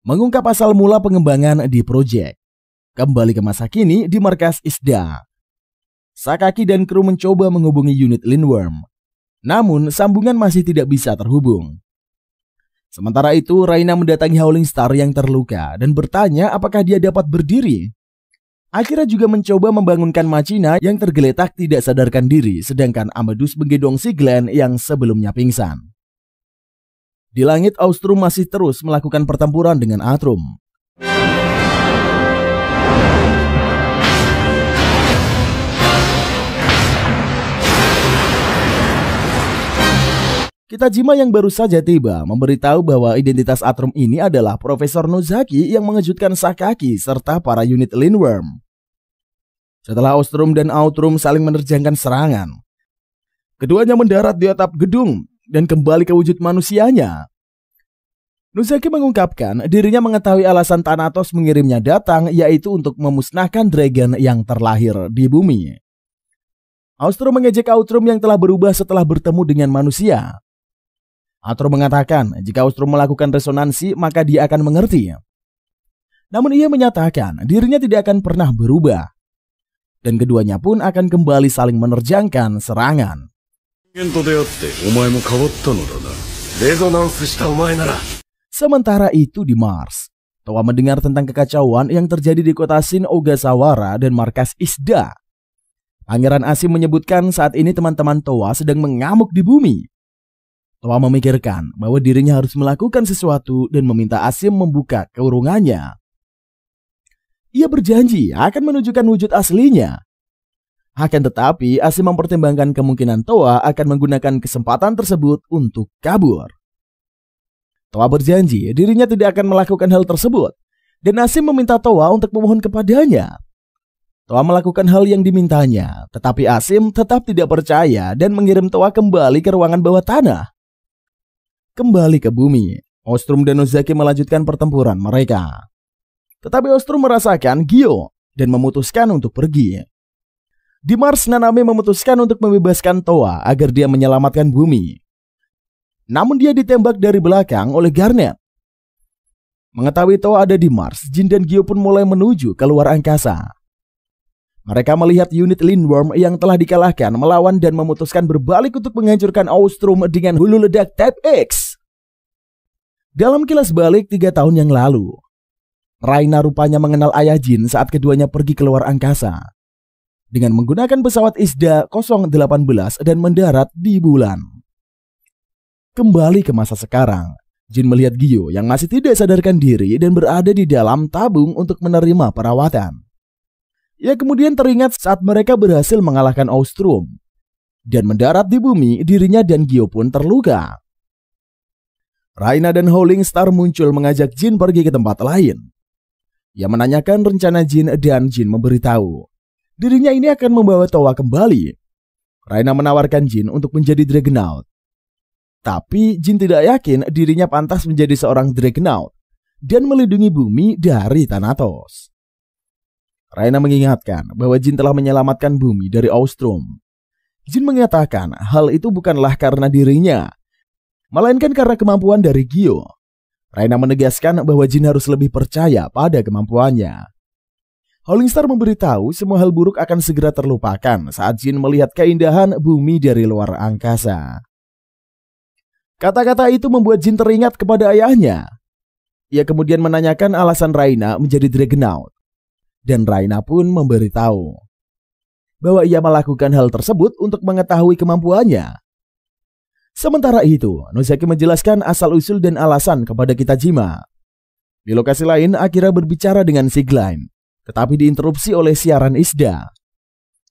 mengungkap asal mula pengembangan di proyek. Kembali ke masa kini di markas Isda. Sakaki dan kru mencoba menghubungi unit Lindworm, namun sambungan masih tidak bisa terhubung. Sementara itu, Raina mendatangi Howling Star yang terluka dan bertanya apakah dia dapat berdiri. Akira juga mencoba membangunkan Machina yang tergeletak tidak sadarkan diri, sedangkan Amadeus menggendong si Glenn yang sebelumnya pingsan. Di langit, Ostrom masih terus melakukan pertempuran dengan Atrum. Kitajima yang baru saja tiba memberitahu bahwa identitas Atrum ini adalah Profesor Nozaki yang mengejutkan Sakaki serta para unit Lindworm. Setelah Ostrom dan Outrum saling menerjangkan serangan, keduanya mendarat di atap gedung dan kembali ke wujud manusianya. Nozaki mengungkapkan dirinya mengetahui alasan Thanatos mengirimnya datang, yaitu untuk memusnahkan Dragon yang terlahir di bumi. Ostrom mengejek Outrum yang telah berubah setelah bertemu dengan manusia. Outrum mengatakan jika Ostrom melakukan resonansi maka dia akan mengerti. Namun ia menyatakan dirinya tidak akan pernah berubah. Dan keduanya pun akan kembali saling menerjangkan serangan. Sementara itu di Mars, Towa mendengar tentang kekacauan yang terjadi di kota Shin Ogasawara dan markas Isda. Pangeran Asim menyebutkan saat ini teman-teman Towa sedang mengamuk di bumi. Towa memikirkan bahwa dirinya harus melakukan sesuatu dan meminta Asim membuka keurungannya. Ia berjanji akan menunjukkan wujud aslinya. Akan tetapi, Asim mempertimbangkan kemungkinan Towa akan menggunakan kesempatan tersebut untuk kabur. Towa berjanji dirinya tidak akan melakukan hal tersebut, dan Asim meminta Towa untuk memohon kepadanya. Towa melakukan hal yang dimintanya, tetapi Asim tetap tidak percaya dan mengirim Towa kembali ke ruangan bawah tanah. Kembali ke bumi, Ostrom dan Nozaki melanjutkan pertempuran mereka. Tetapi Ostrom merasakan Gyo dan memutuskan untuk pergi. Di Mars, Naname memutuskan untuk membebaskan Towa agar dia menyelamatkan bumi. Namun dia ditembak dari belakang oleh Garnet. Mengetahui Towa ada di Mars, Jin dan Gyo pun mulai menuju ke luar angkasa. Mereka melihat unit Lindworm yang telah dikalahkan melawan dan memutuskan berbalik untuk menghancurkan Ostrom dengan hulu ledak Type X. Dalam kilas balik 3 tahun yang lalu, Raina rupanya mengenal ayah Jin saat keduanya pergi ke luar angkasa dengan menggunakan pesawat Isda 018 dan mendarat di bulan. Kembali ke masa sekarang, Jin melihat Gyo yang masih tidak sadarkan diri dan berada di dalam tabung untuk menerima perawatan. Ia kemudian teringat saat mereka berhasil mengalahkan Ostrom dan mendarat di bumi, dirinya dan Gyo pun terluka. Raina dan Howling Star muncul mengajak Jin pergi ke tempat lain. Ia menanyakan rencana Jin dan Jin memberitahu dirinya ini akan membawa Towa kembali. Raina menawarkan Jin untuk menjadi Dragonaut. Tapi Jin tidak yakin dirinya pantas menjadi seorang Dragonaut dan melindungi bumi dari Thanatos. Raina mengingatkan bahwa Jin telah menyelamatkan bumi dari Austrum. Jin mengatakan hal itu bukanlah karena dirinya, melainkan karena kemampuan dari Gyo. Raina menegaskan bahwa Jin harus lebih percaya pada kemampuannya. Howling Star memberitahu semua hal buruk akan segera terlupakan saat Jin melihat keindahan bumi dari luar angkasa. Kata-kata itu membuat Jin teringat kepada ayahnya. Ia kemudian menanyakan alasan Raina menjadi Dragonaut. Dan Raina pun memberitahu bahwa ia melakukan hal tersebut untuk mengetahui kemampuannya. Sementara itu, Nozaki menjelaskan asal-usul dan alasan kepada Kitajima. Di lokasi lain, Akira berbicara dengan Sigline, tetapi diinterupsi oleh siaran Isda.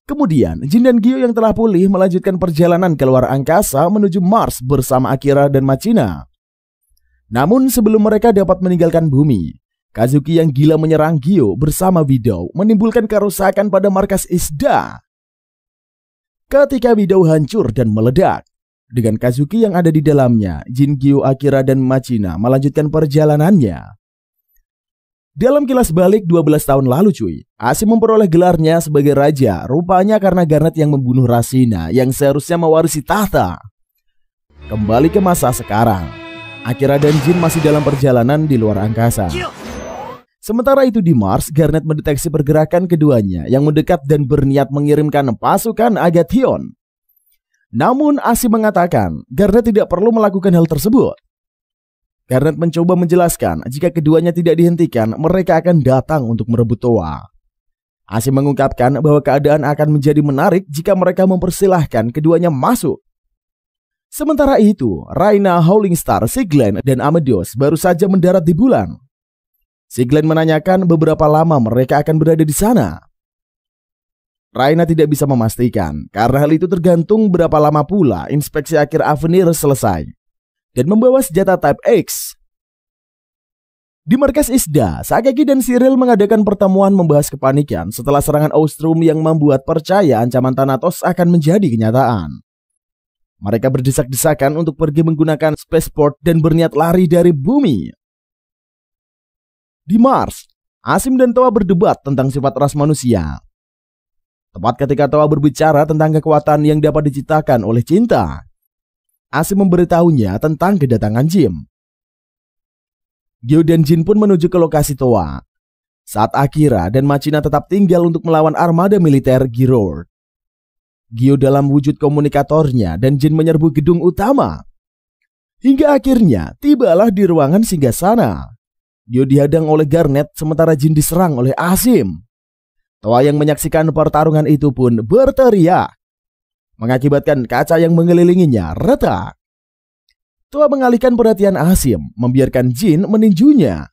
Kemudian, Jin dan Gyo yang telah pulih melanjutkan perjalanan ke luar angkasa menuju Mars bersama Akira dan Machina. Namun sebelum mereka dapat meninggalkan bumi, Kazuki yang gila menyerang Gyo bersama Widow menimbulkan kerusakan pada markas Isda. Ketika Widow hancur dan meledak, dengan Kazuki yang ada di dalamnya, Jin, Gyo, Akira, dan Machina melanjutkan perjalanannya. Dalam kilas balik 12 tahun lalu cuy, Asim memperoleh gelarnya sebagai raja, rupanya karena Garnet yang membunuh Rasina yang seharusnya mewarisi tahta. Kembali ke masa sekarang, Akira dan Jin masih dalam perjalanan di luar angkasa. Sementara itu di Mars, Garnet mendeteksi pergerakan keduanya yang mendekat dan berniat mengirimkan pasukan Agathion. Namun Asim mengatakan Garnet tidak perlu melakukan hal tersebut. Garnet mencoba menjelaskan jika keduanya tidak dihentikan, mereka akan datang untuk merebut Toa. Asim mengungkapkan bahwa keadaan akan menjadi menarik jika mereka mempersilahkan keduanya masuk. Sementara itu, Raina, Howling Star, Sigline, dan Amadeus baru saja mendarat di bulan. Sigline menanyakan beberapa lama mereka akan berada di sana. Raina tidak bisa memastikan karena hal itu tergantung berapa lama pula inspeksi akhir Avenir selesai dan membawa senjata Type X. Di markas Isda, Sakeki dan Cyril mengadakan pertemuan membahas kepanikan setelah serangan Austrum yang membuat percaya ancaman Thanatos akan menjadi kenyataan. Mereka berdesak-desakan untuk pergi menggunakan spaceport dan berniat lari dari bumi. Di Mars, Asim dan Toa berdebat tentang sifat ras manusia. Tepat ketika Toa berbicara tentang kekuatan yang dapat diciptakan oleh cinta, Asim memberitahunya tentang kedatangan Jim. Gyo dan Jin pun menuju ke lokasi Toa. Saat Akira dan Machina tetap tinggal untuk melawan armada militer Giroud. Gyo dalam wujud komunikatornya dan Jin menyerbu gedung utama. Hingga akhirnya tibalah di ruangan singgasana. Gyo dihadang oleh Garnet sementara Jin diserang oleh Asim. Toa yang menyaksikan pertarungan itu pun berteriak, mengakibatkan kaca yang mengelilinginya retak. Toa mengalihkan perhatian Asim, membiarkan Jin meninjunya.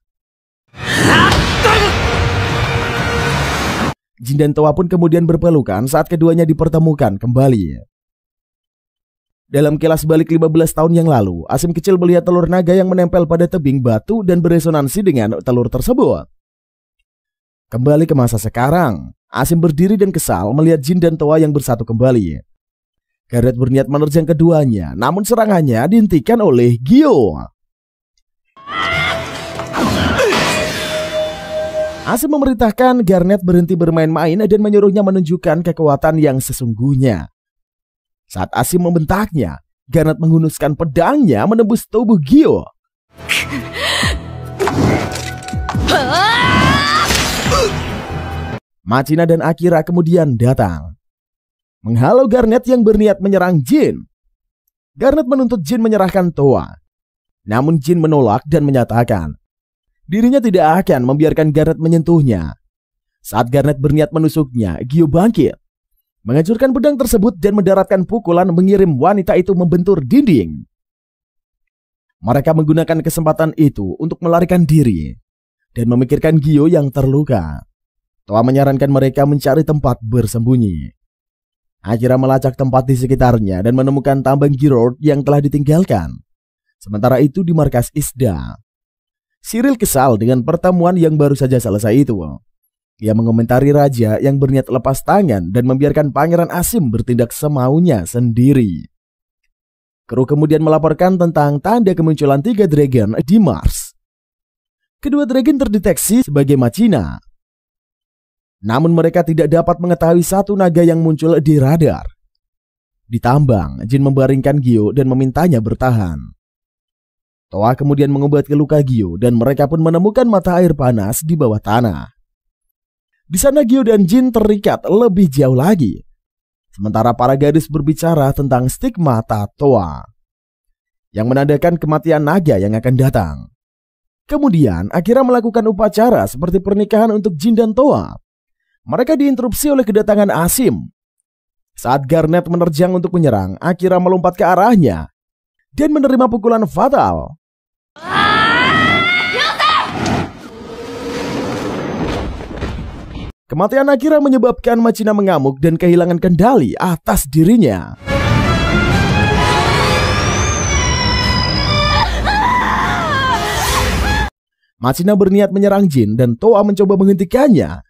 Jin dan Toa pun kemudian berpelukan saat keduanya dipertemukan kembali. Dalam kilas balik 15 tahun yang lalu, Asim kecil melihat telur naga yang menempel pada tebing batu dan beresonansi dengan telur tersebut. Kembali ke masa sekarang, Asim berdiri dan kesal melihat Jin dan Toa yang bersatu kembali. Garnet berniat menerjang keduanya, namun serangannya dihentikan oleh Gyo. Asim memerintahkan Garnet berhenti bermain-main dan menyuruhnya menunjukkan kekuatan yang sesungguhnya. Saat Asim membentaknya, Garnet menghunuskan pedangnya menembus tubuh Gyo. Machina dan Akira kemudian datang, menghalau Garnet yang berniat menyerang Jin. Garnet menuntut Jin menyerahkan Toa. Namun Jin menolak dan menyatakan dirinya tidak akan membiarkan Garnet menyentuhnya. Saat Garnet berniat menusuknya, Gyo bangkit, menghancurkan pedang tersebut dan mendaratkan pukulan mengirim wanita itu membentur dinding. Mereka menggunakan kesempatan itu untuk melarikan diri dan memikirkan Gyo yang terluka. Toa menyarankan mereka mencari tempat bersembunyi. Akira melacak tempat di sekitarnya dan menemukan tambang Giroud yang telah ditinggalkan. Sementara itu di markas Isda, Cyril kesal dengan pertemuan yang baru saja selesai itu. Ia mengomentari raja yang berniat lepas tangan dan membiarkan Pangeran Asim bertindak semaunya sendiri. Kru kemudian melaporkan tentang tanda kemunculan 3 dragon di Mars. Kedua dragon terdeteksi sebagai Machina. Namun mereka tidak dapat mengetahui satu naga yang muncul di radar. Ditambang, Jin membaringkan Gyo dan memintanya bertahan. Toa kemudian mengobati luka Gyo dan mereka pun menemukan mata air panas di bawah tanah. Di sana Gyo dan Jin terikat lebih jauh lagi. Sementara para gadis berbicara tentang stigmata Toa, yang menandakan kematian naga yang akan datang. Kemudian Akira melakukan upacara seperti pernikahan untuk Jin dan Toa. Mereka diinterupsi oleh kedatangan Asim. Saat Garnet menerjang untuk menyerang, Akira melompat ke arahnya dan menerima pukulan fatal. Kematian Akira menyebabkan Machina mengamuk dan kehilangan kendali atas dirinya. Machina berniat menyerang Jin dan Toa mencoba menghentikannya.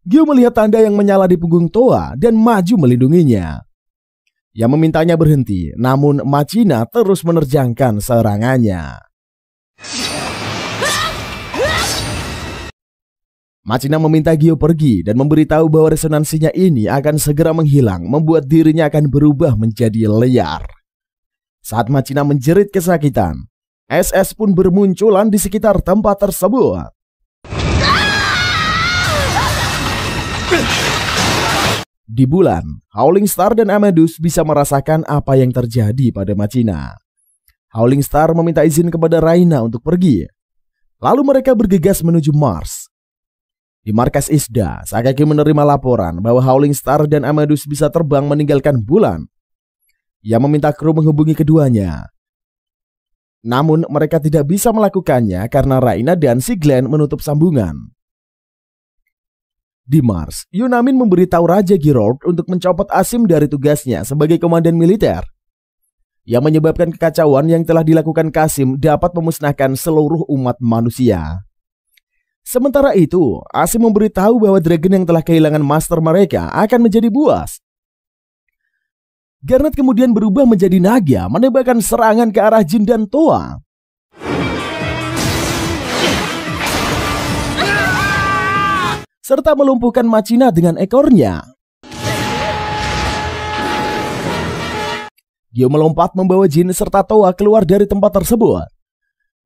Gyo melihat tanda yang menyala di punggung Toa dan maju melindunginya. Ia memintanya berhenti, namun Machina terus menerjangkan serangannya. Machina meminta Gyo pergi dan memberitahu bahwa resonansinya ini akan segera menghilang, membuat dirinya akan berubah menjadi liar. Saat Machina menjerit kesakitan, SS pun bermunculan di sekitar tempat tersebut. Di bulan, Howling Star dan Amadus bisa merasakan apa yang terjadi pada Machina. Howling Star meminta izin kepada Raina untuk pergi. Lalu mereka bergegas menuju Mars. Di markas Isda, Sakaki menerima laporan bahwa Howling Star dan Amadus bisa terbang meninggalkan bulan. Ia meminta kru menghubungi keduanya. Namun mereka tidak bisa melakukannya karena Raina dan si Glenn menutup sambungan. Di Mars, Yunamin memberitahu Raja Girold untuk mencopot Asim dari tugasnya sebagai komandan militer. Yang menyebabkan kekacauan yang telah dilakukan Kasim dapat memusnahkan seluruh umat manusia. Sementara itu, Asim memberitahu bahwa dragon yang telah kehilangan master mereka akan menjadi buas. Garnet kemudian berubah menjadi naga, menembakkan serangan ke arah Jin dan Toa. Serta melumpuhkan Machina dengan ekornya. Gyo melompat membawa Jin serta Toa keluar dari tempat tersebut.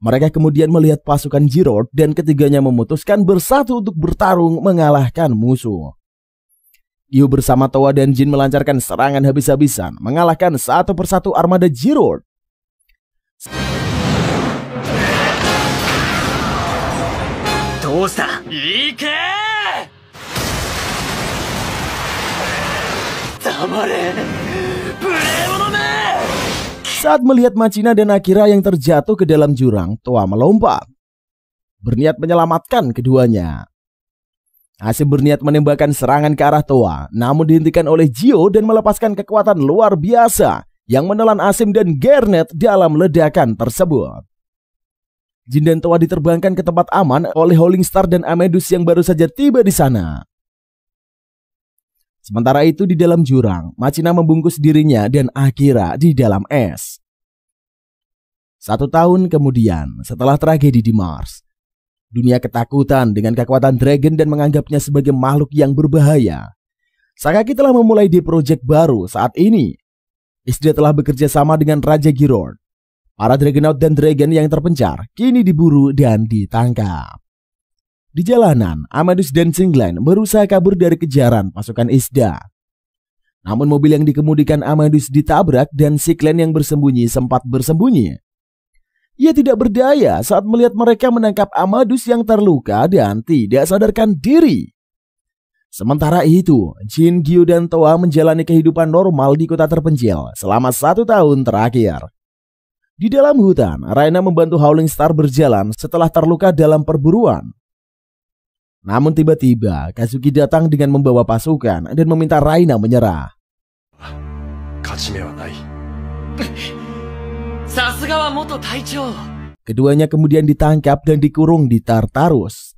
Mereka kemudian melihat pasukan Girold dan ketiganya memutuskan bersatu untuk bertarung mengalahkan musuh. Gyo bersama Toa dan Jin melancarkan serangan habis-habisan, mengalahkan satu persatu armada Girold. Saat melihat Machina dan Akira yang terjatuh ke dalam jurang, Toa melompat, berniat menyelamatkan keduanya. Asim berniat menembakkan serangan ke arah Toa, namun dihentikan oleh Gyo dan melepaskan kekuatan luar biasa yang menelan Asim dan Garnet dalam ledakan tersebut. Jin dan Toa diterbangkan ke tempat aman oleh Howling Star dan Amadus yang baru saja tiba di sana. Sementara itu di dalam jurang, Machina membungkus dirinya dan Akira di dalam es. 1 tahun kemudian, setelah tragedi di Mars, dunia ketakutan dengan kekuatan dragon dan menganggapnya sebagai makhluk yang berbahaya. Sakaki telah memulai di proyek baru saat ini. Isda telah bekerja sama dengan Raja Girold. Para Dragonaut dan Dragon yang terpencar kini diburu dan ditangkap. Di jalanan, Amadus dan Singlen berusaha kabur dari kejaran pasukan Isda. Namun mobil yang dikemudikan Amadus ditabrak dan Singlen yang bersembunyi sempat bersembunyi. Ia tidak berdaya saat melihat mereka menangkap Amadus yang terluka dan tidak sadarkan diri. Sementara itu, Jin, Gyo, dan Toa menjalani kehidupan normal di kota terpencil selama 1 tahun terakhir. Di dalam hutan, Raina membantu Howling Star berjalan setelah terluka dalam perburuan. Namun tiba-tiba Kazuki datang dengan membawa pasukan dan meminta Raina menyerah. Keduanya kemudian ditangkap dan dikurung di Tartarus.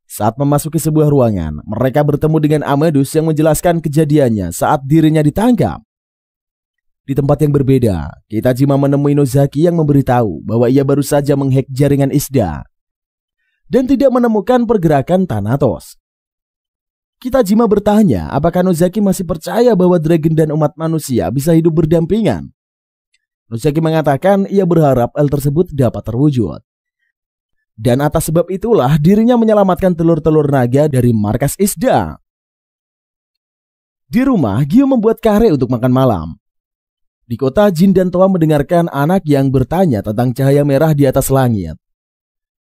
Saat memasuki sebuah ruangan, mereka bertemu dengan Amadus yang menjelaskan kejadiannya saat dirinya ditangkap. Di tempat yang berbeda, Kitajima menemui Nozaki yang memberitahu bahwa ia baru saja menghack jaringan Ishida dan tidak menemukan pergerakan Thanatos. Kitajima bertanya apakah Nozaki masih percaya bahwa dragon dan umat manusia bisa hidup berdampingan. Nozaki mengatakan ia berharap hal tersebut dapat terwujud. Dan atas sebab itulah dirinya menyelamatkan telur-telur naga dari markas Ishida. Di rumah, Gyo membuat kare untuk makan malam. Di kota, Jin dan Towa mendengarkan anak yang bertanya tentang cahaya merah di atas langit.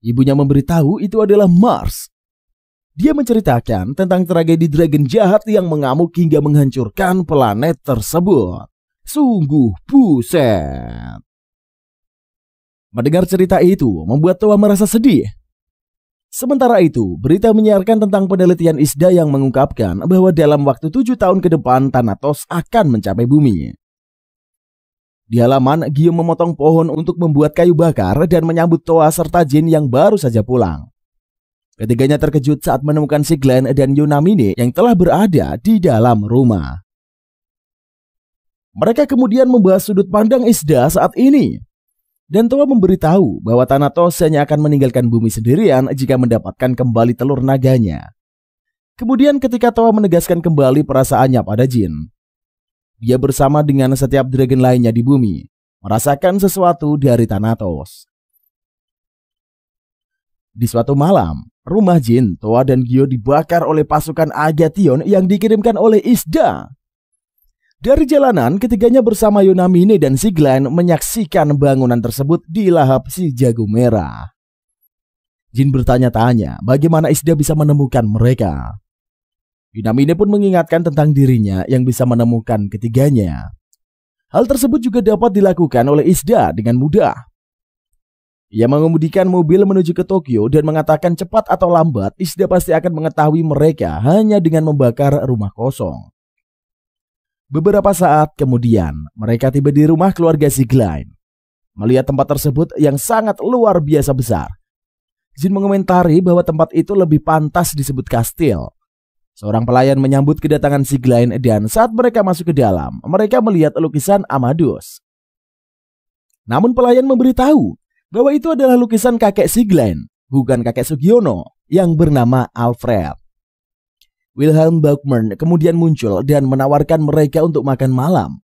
Ibunya memberitahu itu adalah Mars. Dia menceritakan tentang tragedi dragon jahat yang mengamuk hingga menghancurkan planet tersebut. Sungguh buset. Mendengar cerita itu membuat Towa merasa sedih. Sementara itu, berita menyiarkan tentang penelitian Ishida yang mengungkapkan bahwa dalam waktu 7 tahun ke depan Thanatos akan mencapai bumi. Di halaman, Gyo memotong pohon untuk membuat kayu bakar dan menyambut Towa serta Jin yang baru saja pulang. Ketiganya terkejut saat menemukan Siglen dan Yonamine yang telah berada di dalam rumah. Mereka kemudian membahas sudut pandang Ishida saat ini. Dan Towa memberitahu bahwa Thanatos hanya akan meninggalkan bumi sendirian jika mendapatkan kembali telur naganya. Kemudian ketika Towa menegaskan kembali perasaannya pada Jin, dia bersama dengan setiap dragon lainnya di bumi merasakan sesuatu dari Thanatos. Di suatu malam, rumah Jin, Towa dan Gyo dibakar oleh pasukan Agation yang dikirimkan oleh Ishida. Dari jalanan, ketiganya bersama Yonamine dan Siglen menyaksikan bangunan tersebut dilahap si jago merah. Jin bertanya-tanya bagaimana Ishida bisa menemukan mereka. Yonamine pun mengingatkan tentang dirinya yang bisa menemukan ketiganya. Hal tersebut juga dapat dilakukan oleh Ishida dengan mudah. Ia mengemudikan mobil menuju ke Tokyo dan mengatakan cepat atau lambat Ishida pasti akan mengetahui mereka hanya dengan membakar rumah kosong. Beberapa saat kemudian, mereka tiba di rumah keluarga Siglen. Melihat tempat tersebut yang sangat luar biasa besar, Jin mengomentari bahwa tempat itu lebih pantas disebut kastil. Seorang pelayan menyambut kedatangan Siglen dan saat mereka masuk ke dalam, mereka melihat lukisan Amadeus. Namun pelayan memberitahu bahwa itu adalah lukisan kakek Siglen, bukan kakek Sugiono yang bernama Alfred. Wilhelm Bachmann kemudian muncul dan menawarkan mereka untuk makan malam.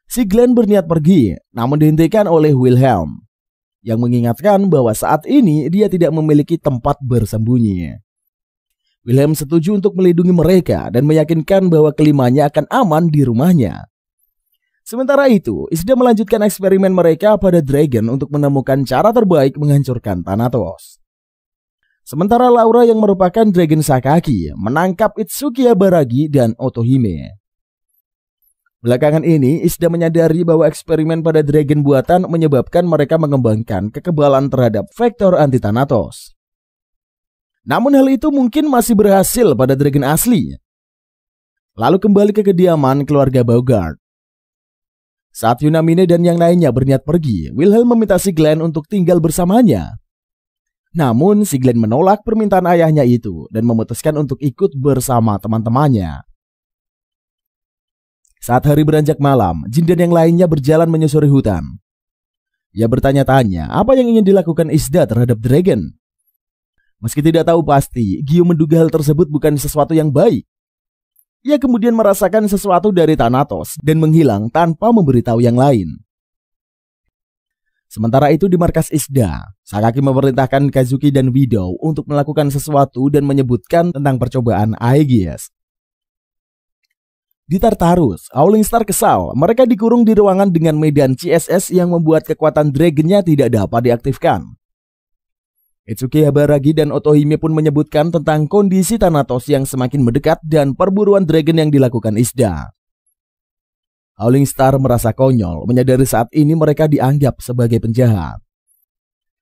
Siglen berniat pergi, namun dihentikan oleh Wilhelm, yang mengingatkan bahwa saat ini dia tidak memiliki tempat bersembunyi. Wilhelm setuju untuk melindungi mereka dan meyakinkan bahwa kelimanya akan aman di rumahnya. Sementara itu, Ishida melanjutkan eksperimen mereka pada Dragon untuk menemukan cara terbaik menghancurkan Thanatos. Sementara Laura yang merupakan Dragon Sakaki menangkap Itsuki Habaragi dan Otohime. Belakangan ini, Ishida menyadari bahwa eksperimen pada Dragon buatan menyebabkan mereka mengembangkan kekebalan terhadap vektor anti-Thanatos. Namun hal itu mungkin masih berhasil pada Dragon asli. Lalu kembali ke kediaman keluarga Bogart. Saat Yonamine dan yang lainnya berniat pergi, Wilhelm meminta Siglen untuk tinggal bersamanya. Namun Siglen menolak permintaan ayahnya itu dan memutuskan untuk ikut bersama teman-temannya. Saat hari beranjak malam, Jin dan yang lainnya berjalan menyusuri hutan. Ia bertanya-tanya apa yang ingin dilakukan Ishida terhadap Dragon. Meski tidak tahu pasti, Gyo menduga hal tersebut bukan sesuatu yang baik. Ia kemudian merasakan sesuatu dari Thanatos dan menghilang tanpa memberitahu yang lain. Sementara itu di markas Ishida, Sakaki memerintahkan Kazuki dan Widow untuk melakukan sesuatu dan menyebutkan tentang percobaan Aegis. Di Tartarus, Howling Star kesal. Mereka dikurung di ruangan dengan medan CSS yang membuat kekuatan Dragonnya tidak dapat diaktifkan. Itsuki Habaragi dan Otohime pun menyebutkan tentang kondisi Thanatos yang semakin mendekat dan perburuan Dragon yang dilakukan Ishida. Howling Star merasa konyol menyadari saat ini mereka dianggap sebagai penjahat.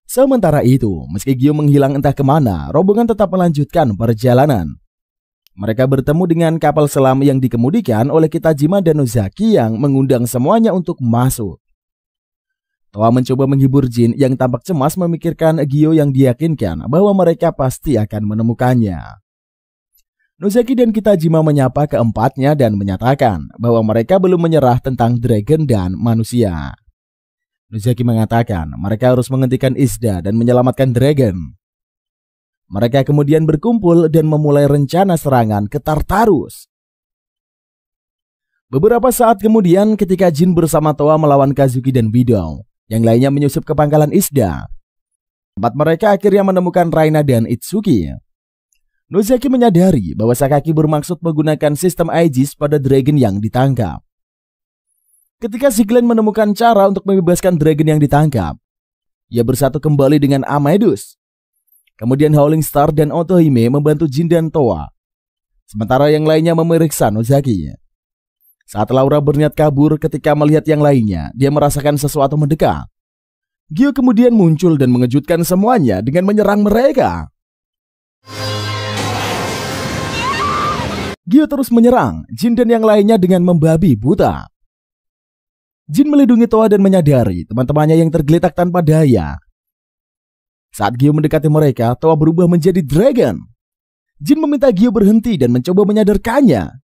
Sementara itu, meski Gyo menghilang entah kemana, rombongan tetap melanjutkan perjalanan. Mereka bertemu dengan kapal selam yang dikemudikan oleh Kitajima dan Nozaki yang mengundang semuanya untuk masuk. Towa mencoba menghibur Jin yang tampak cemas memikirkan Gyo yang diyakinkan bahwa mereka pasti akan menemukannya. Nozaki dan Kitajima menyapa keempatnya dan menyatakan bahwa mereka belum menyerah tentang dragon dan manusia. Nozaki mengatakan mereka harus menghentikan Izda dan menyelamatkan dragon. Mereka kemudian berkumpul dan memulai rencana serangan ke Tartarus. Beberapa saat kemudian ketika Jin bersama Towa melawan Kazuki dan Bidou, yang lainnya menyusup ke pangkalan Izda. Tempat mereka akhirnya menemukan Raina dan Itsuki. Nozaki menyadari bahwa Sakaki bermaksud menggunakan sistem Aegis pada dragon yang ditangkap. Ketika Siglen menemukan cara untuk membebaskan dragon yang ditangkap, ia bersatu kembali dengan Amaedus. Kemudian Howling Star dan Otohime membantu Jin dan Towa, sementara yang lainnya memeriksa Nozaki. Saat Laura berniat kabur ketika melihat yang lainnya, dia merasakan sesuatu mendekat. Gyo kemudian muncul dan mengejutkan semuanya dengan menyerang mereka. Gyo terus menyerang Jin dan yang lainnya dengan membabi buta. Jin melindungi Towa dan menyadari teman-temannya yang tergeletak tanpa daya. Saat Gyo mendekati mereka, Towa berubah menjadi dragon. Jin meminta Gyo berhenti dan mencoba menyadarkannya.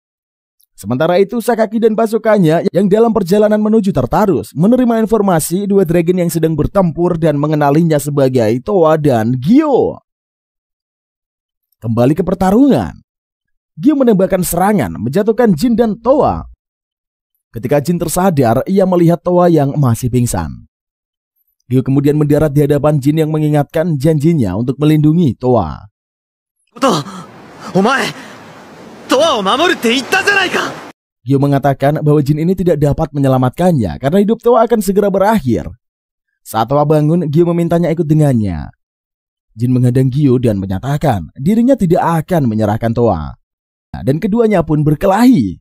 Sementara itu Sakaki dan pasukannya yang dalam perjalanan menuju Tartarus menerima informasi dua dragon yang sedang bertempur dan mengenalinya sebagai Towa dan Gyo. Kembali ke pertarungan. Gyo menembakkan serangan menjatuhkan Jin dan Towa. Ketika Jin tersadar, ia melihat Towa yang masih pingsan. Gyo kemudian mendarat di hadapan Jin yang mengingatkan janjinya untuk melindungi Towa. Gyo mengatakan bahwa Jin ini tidak dapat menyelamatkannya karena hidup Towa akan segera berakhir. Saat Towa bangun, Gyo memintanya ikut dengannya. Jin menghadang Gyo dan menyatakan dirinya tidak akan menyerahkan Towa. Dan keduanya pun berkelahi.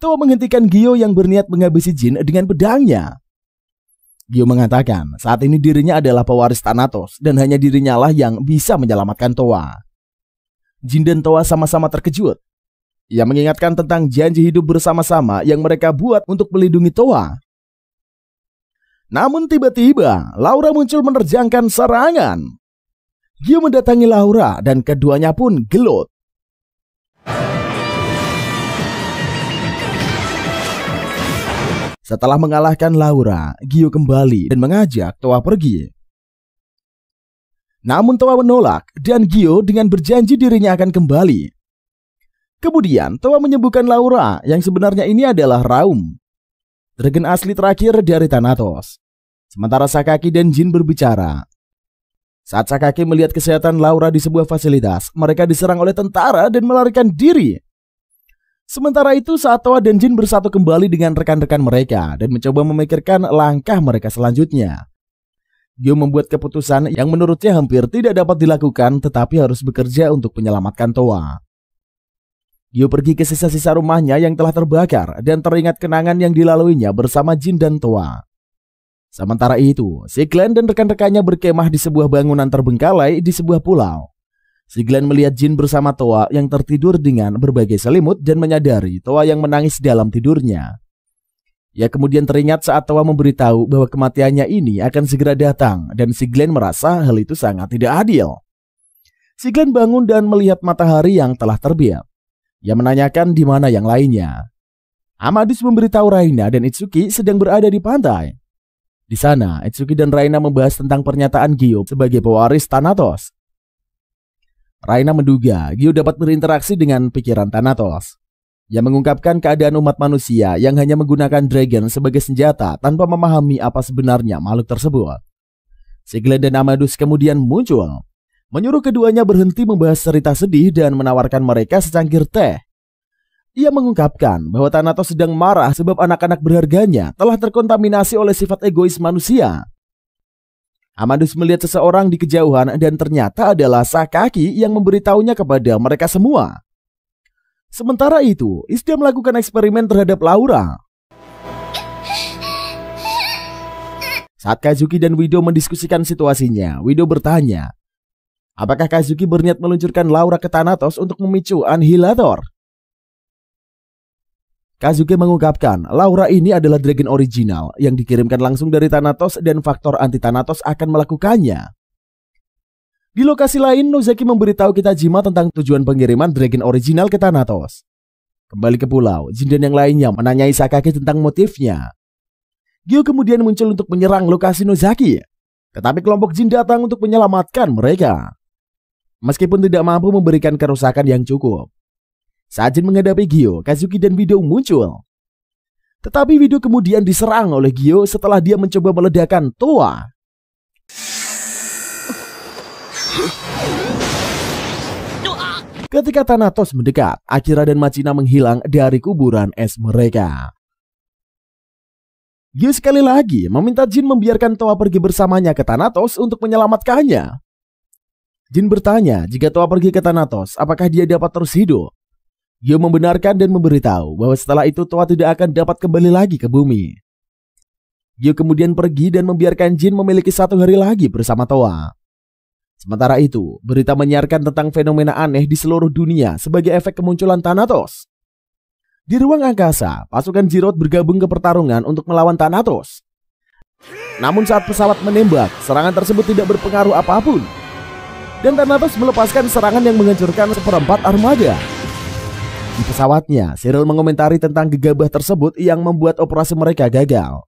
Towa menghentikan Gyo yang berniat menghabisi Jin dengan pedangnya. Gyo mengatakan saat ini dirinya adalah pewaris Thanatos dan hanya dirinya lah yang bisa menyelamatkan Towa. Jin dan Towa sama-sama terkejut. Ia mengingatkan tentang janji hidup bersama-sama yang mereka buat untuk melindungi Towa. Namun tiba-tiba Laura muncul menerjangkan serangan. Gyo mendatangi Laura dan keduanya pun gelut. Setelah mengalahkan Laura, Gyo kembali dan mengajak Towa pergi. Namun Towa menolak dan Gyo dengan berjanji dirinya akan kembali. Kemudian Towa menyembuhkan Laura yang sebenarnya ini adalah Raum, dragon asli terakhir dari Thanatos. Sementara Sakaki dan Jin berbicara. Saat Sakaki melihat kesehatan Laura di sebuah fasilitas, mereka diserang oleh tentara dan melarikan diri. Sementara itu saat Towa dan Jin bersatu kembali dengan rekan-rekan mereka dan mencoba memikirkan langkah mereka selanjutnya. Gyo membuat keputusan yang menurutnya hampir tidak dapat dilakukan tetapi harus bekerja untuk menyelamatkan Towa. Gyo pergi ke sisa-sisa rumahnya yang telah terbakar dan teringat kenangan yang dilaluinya bersama Jin dan Towa. Sementara itu, si Glenn dan rekan-rekannya berkemah di sebuah bangunan terbengkalai di sebuah pulau. Si Glenn melihat Jin bersama Towa yang tertidur dengan berbagai selimut dan menyadari Towa yang menangis dalam tidurnya. Ia kemudian teringat saat Towa memberitahu bahwa kematiannya ini akan segera datang dan si Glenn merasa hal itu sangat tidak adil. Si Glenn bangun dan melihat matahari yang telah terbit. Ia menanyakan di mana yang lainnya. Amadeus memberitahu Raina dan Itsuki sedang berada di pantai. Di sana, Itsuki dan Raina membahas tentang pernyataan Gyo sebagai pewaris Thanatos. Raina menduga Gyo dapat berinteraksi dengan pikiran Thanatos. Ia mengungkapkan keadaan umat manusia yang hanya menggunakan dragon sebagai senjata tanpa memahami apa sebenarnya makhluk tersebut. Siglen dan Amadeus kemudian muncul, menyuruh keduanya berhenti membahas cerita sedih dan menawarkan mereka secangkir teh. Ia mengungkapkan bahwa Thanatos sedang marah sebab anak-anak berharganya telah terkontaminasi oleh sifat egois manusia. Amadeus melihat seseorang di kejauhan dan ternyata adalah Sakaki yang memberitahunya kepada mereka semua. Sementara itu, Izda melakukan eksperimen terhadap Laura. Saat Kazuki dan Wido mendiskusikan situasinya, Wido bertanya, apakah Kazuki berniat meluncurkan Laura ke Thanatos untuk memicu Annihilator? Kazuki mengungkapkan, Laura ini adalah dragon original yang dikirimkan langsung dari Thanatos dan faktor anti-Thanatos akan melakukannya. Di lokasi lain, Nozaki memberitahu Kitajima tentang tujuan pengiriman Dragon original ke Thanatos. Kembali ke pulau, Jin dan yang lainnya menanyai Sakaki tentang motifnya. Gyo kemudian muncul untuk menyerang lokasi Nozaki, tetapi kelompok Jin datang untuk menyelamatkan mereka. Meskipun tidak mampu memberikan kerusakan yang cukup. Saat Jin menghadapi Gyo, Kazuki dan Wido muncul. Tetapi Wido kemudian diserang oleh Gyo setelah dia mencoba meledakkan Toa. Ketika Thanatos mendekat, Akira dan Machina menghilang dari kuburan es mereka. Gyo sekali lagi meminta Jin membiarkan Toa pergi bersamanya ke Thanatos untuk menyelamatkannya. Jin bertanya jika Toa pergi ke Thanatos, apakah dia dapat terus hidup? Gyo membenarkan dan memberitahu bahwa setelah itu Toa tidak akan dapat kembali lagi ke bumi. Gyo kemudian pergi dan membiarkan Jin memiliki 1 hari lagi bersama Toa. Sementara itu, berita menyiarkan tentang fenomena aneh di seluruh dunia sebagai efek kemunculan Thanatos. Di ruang angkasa, pasukan Jirot bergabung ke pertarungan untuk melawan Thanatos. Namun saat pesawat menembak, serangan tersebut tidak berpengaruh apapun. Dan Thanatos melepaskan serangan yang menghancurkan seperempat armada. Di pesawatnya, Cyril mengomentari tentang gegabah tersebut yang membuat operasi mereka gagal.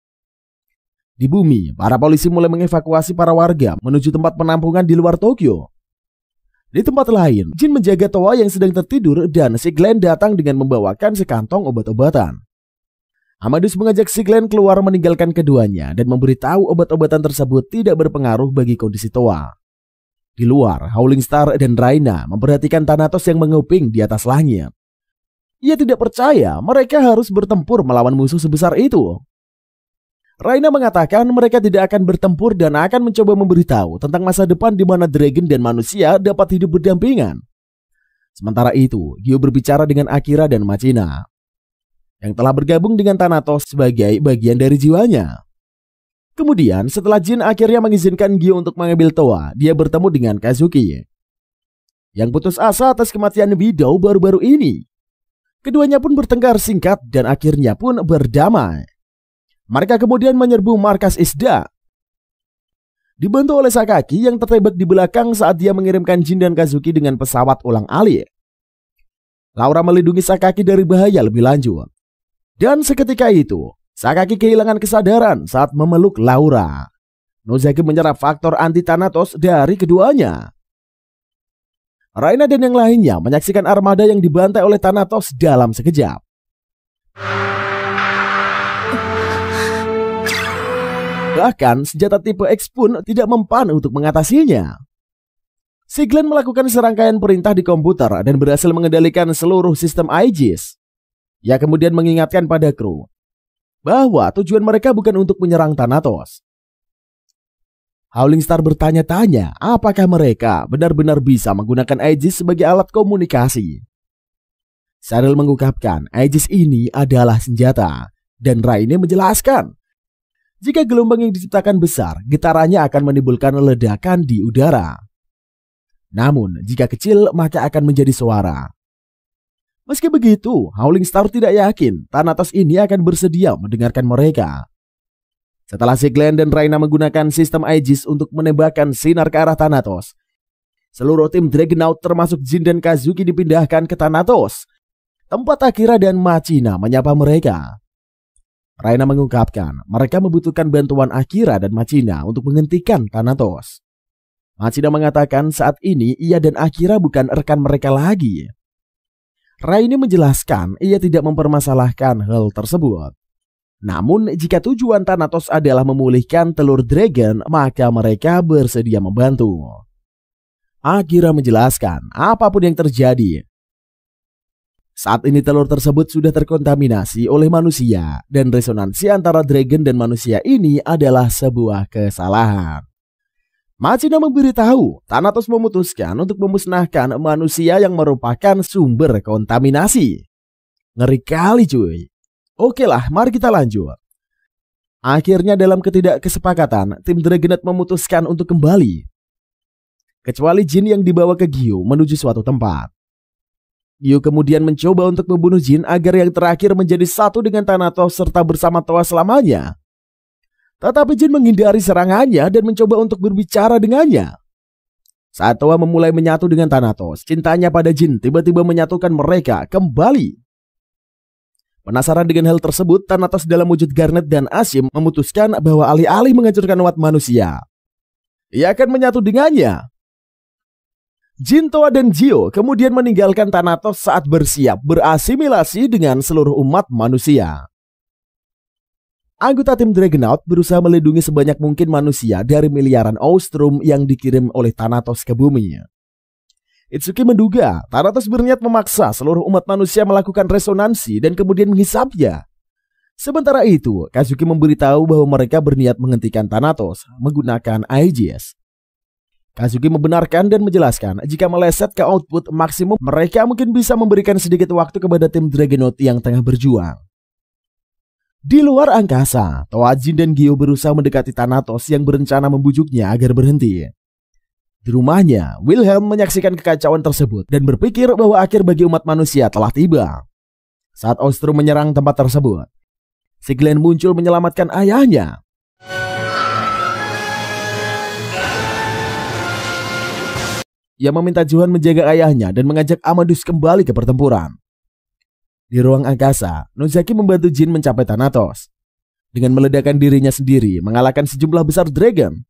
Di bumi, para polisi mulai mengevakuasi para warga menuju tempat penampungan di luar Tokyo. Di tempat lain, Jin menjaga Toa yang sedang tertidur dan si Glenn datang dengan membawakan sekantong obat-obatan. Amadus mengajak si Glenn keluar meninggalkan keduanya dan memberitahu obat-obatan tersebut tidak berpengaruh bagi kondisi Toa. Di luar, Howling Star dan Raina memperhatikan Thanatos yang menguping di atas langit. Ia tidak percaya mereka harus bertempur melawan musuh sebesar itu. Raina mengatakan mereka tidak akan bertempur dan akan mencoba memberitahu tentang masa depan di mana dragon dan manusia dapat hidup berdampingan. Sementara itu, Gyo berbicara dengan Akira dan Machina, yang telah bergabung dengan Thanatos sebagai bagian dari jiwanya. Kemudian, setelah Jin akhirnya mengizinkan Gyo untuk mengambil Toa, dia bertemu dengan Kazuki, yang putus asa atas kematian Wido baru-baru ini. Keduanya pun bertengkar singkat dan akhirnya pun berdamai. Mereka kemudian menyerbu markas Isda. Dibantu oleh Sakaki yang tertembak di belakang saat dia mengirimkan Jin dan Kazuki dengan pesawat ulang-alik. Laura melindungi Sakaki dari bahaya lebih lanjut. Dan seketika itu, Sakaki kehilangan kesadaran saat memeluk Laura. Nozaki menyerap faktor anti-Thanatos dari keduanya. Raina dan yang lainnya menyaksikan armada yang dibantai oleh Thanatos dalam sekejap. Bahkan senjata tipe X pun tidak mempan untuk mengatasinya. Si Glenn melakukan serangkaian perintah di komputer dan berhasil mengendalikan seluruh sistem Aegis. Ia kemudian mengingatkan pada kru bahwa tujuan mereka bukan untuk menyerang Thanatos. Howling Star bertanya-tanya apakah mereka benar-benar bisa menggunakan Aegis sebagai alat komunikasi. Cyril mengungkapkan Aegis ini adalah senjata, dan Raine menjelaskan jika gelombang yang diciptakan besar, getarannya akan menimbulkan ledakan di udara. Namun, jika kecil, maka akan menjadi suara. Meski begitu, Howling Star tidak yakin Thanatos ini akan bersedia mendengarkan mereka. Setelah si Glenn dan Raina menggunakan sistem Aegis untuk menembakkan sinar ke arah Thanatos, seluruh tim Dragonaut termasuk Jin dan Kazuki dipindahkan ke Thanatos, tempat Akira dan Machina menyapa mereka. Raina mengungkapkan mereka membutuhkan bantuan Akira dan Machina untuk menghentikan Thanatos. Machina mengatakan saat ini ia dan Akira bukan rekan mereka lagi. Raina menjelaskan ia tidak mempermasalahkan hal tersebut. Namun jika tujuan Thanatos adalah memulihkan telur dragon, maka mereka bersedia membantu. Akira menjelaskan apapun yang terjadi, saat ini telur tersebut sudah terkontaminasi oleh manusia dan resonansi antara dragon dan manusia ini adalah sebuah kesalahan. Machina memberitahu Thanatos memutuskan untuk memusnahkan manusia yang merupakan sumber kontaminasi. Ngeri kali cuy. Oke lah, mari kita lanjut. Akhirnya dalam ketidakkesepakatan, tim Dragonaut memutuskan untuk kembali. Kecuali Jin yang dibawa ke Gyo menuju suatu tempat. Gyo kemudian mencoba untuk membunuh Jin agar yang terakhir menjadi satu dengan Thanatos serta bersama Toa selamanya. Tetapi Jin menghindari serangannya dan mencoba untuk berbicara dengannya. Saat Towa memulai menyatu dengan Thanatos, cintanya pada Jin tiba-tiba menyatukan mereka kembali. Penasaran dengan hal tersebut, Thanatos dalam wujud Garnet dan Asim memutuskan bahwa alih-alih menghancurkan umat manusia, ia akan menyatu dengannya. Jin, Towa, dan Gio kemudian meninggalkan Thanatos saat bersiap berasimilasi dengan seluruh umat manusia. Anggota tim Dragonaut berusaha melindungi sebanyak mungkin manusia dari miliaran Ostrum yang dikirim oleh Thanatos ke bumi. Itsuki menduga Thanatos berniat memaksa seluruh umat manusia melakukan resonansi dan kemudian menghisapnya. Sementara itu, Kazuki memberitahu bahwa mereka berniat menghentikan Thanatos menggunakan Aegis. Kazuki membenarkan dan menjelaskan jika meleset ke output maksimum, mereka mungkin bisa memberikan sedikit waktu kepada tim Dragonaut yang tengah berjuang. Di luar angkasa, Towa, Jin, dan Gio berusaha mendekati Thanatos yang berencana membujuknya agar berhenti. Di rumahnya, Wilhelm menyaksikan kekacauan tersebut dan berpikir bahwa akhir bagi umat manusia telah tiba. Saat Ostrum menyerang tempat tersebut, si Glenn muncul menyelamatkan ayahnya. Ia meminta Johan menjaga ayahnya dan mengajak Amadus kembali ke pertempuran. Di ruang angkasa, Nozaki membantu Jin mencapai Thanatos dengan meledakkan dirinya sendiri, mengalahkan sejumlah besar dragon.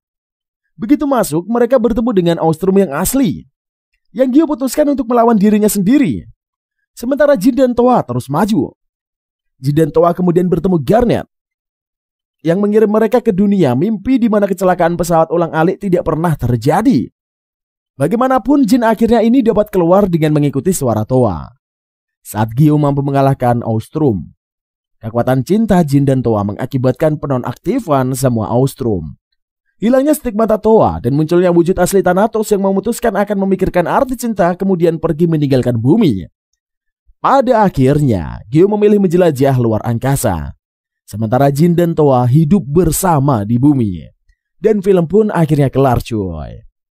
Begitu masuk, mereka bertemu dengan Ostrum yang asli, yang Gio putuskan untuk melawan dirinya sendiri. Sementara Jin dan Towa terus maju. Jin dan Towa kemudian bertemu Garnet, yang mengirim mereka ke dunia mimpi di mana kecelakaan pesawat ulang-alik tidak pernah terjadi. Bagaimanapun, Jin akhirnya ini dapat keluar dengan mengikuti suara Towa. Saat Gio mampu mengalahkan Ostrum, kekuatan cinta Jin dan Towa mengakibatkan penonaktifan semua Ostrum. Hilangnya stigmata Towa dan munculnya wujud asli Thanatos yang memutuskan akan memikirkan arti cinta kemudian pergi meninggalkan bumi. Pada akhirnya, Gio memilih menjelajah luar angkasa. Sementara Jin dan Towa hidup bersama di bumi. Dan film pun akhirnya kelar, cuy.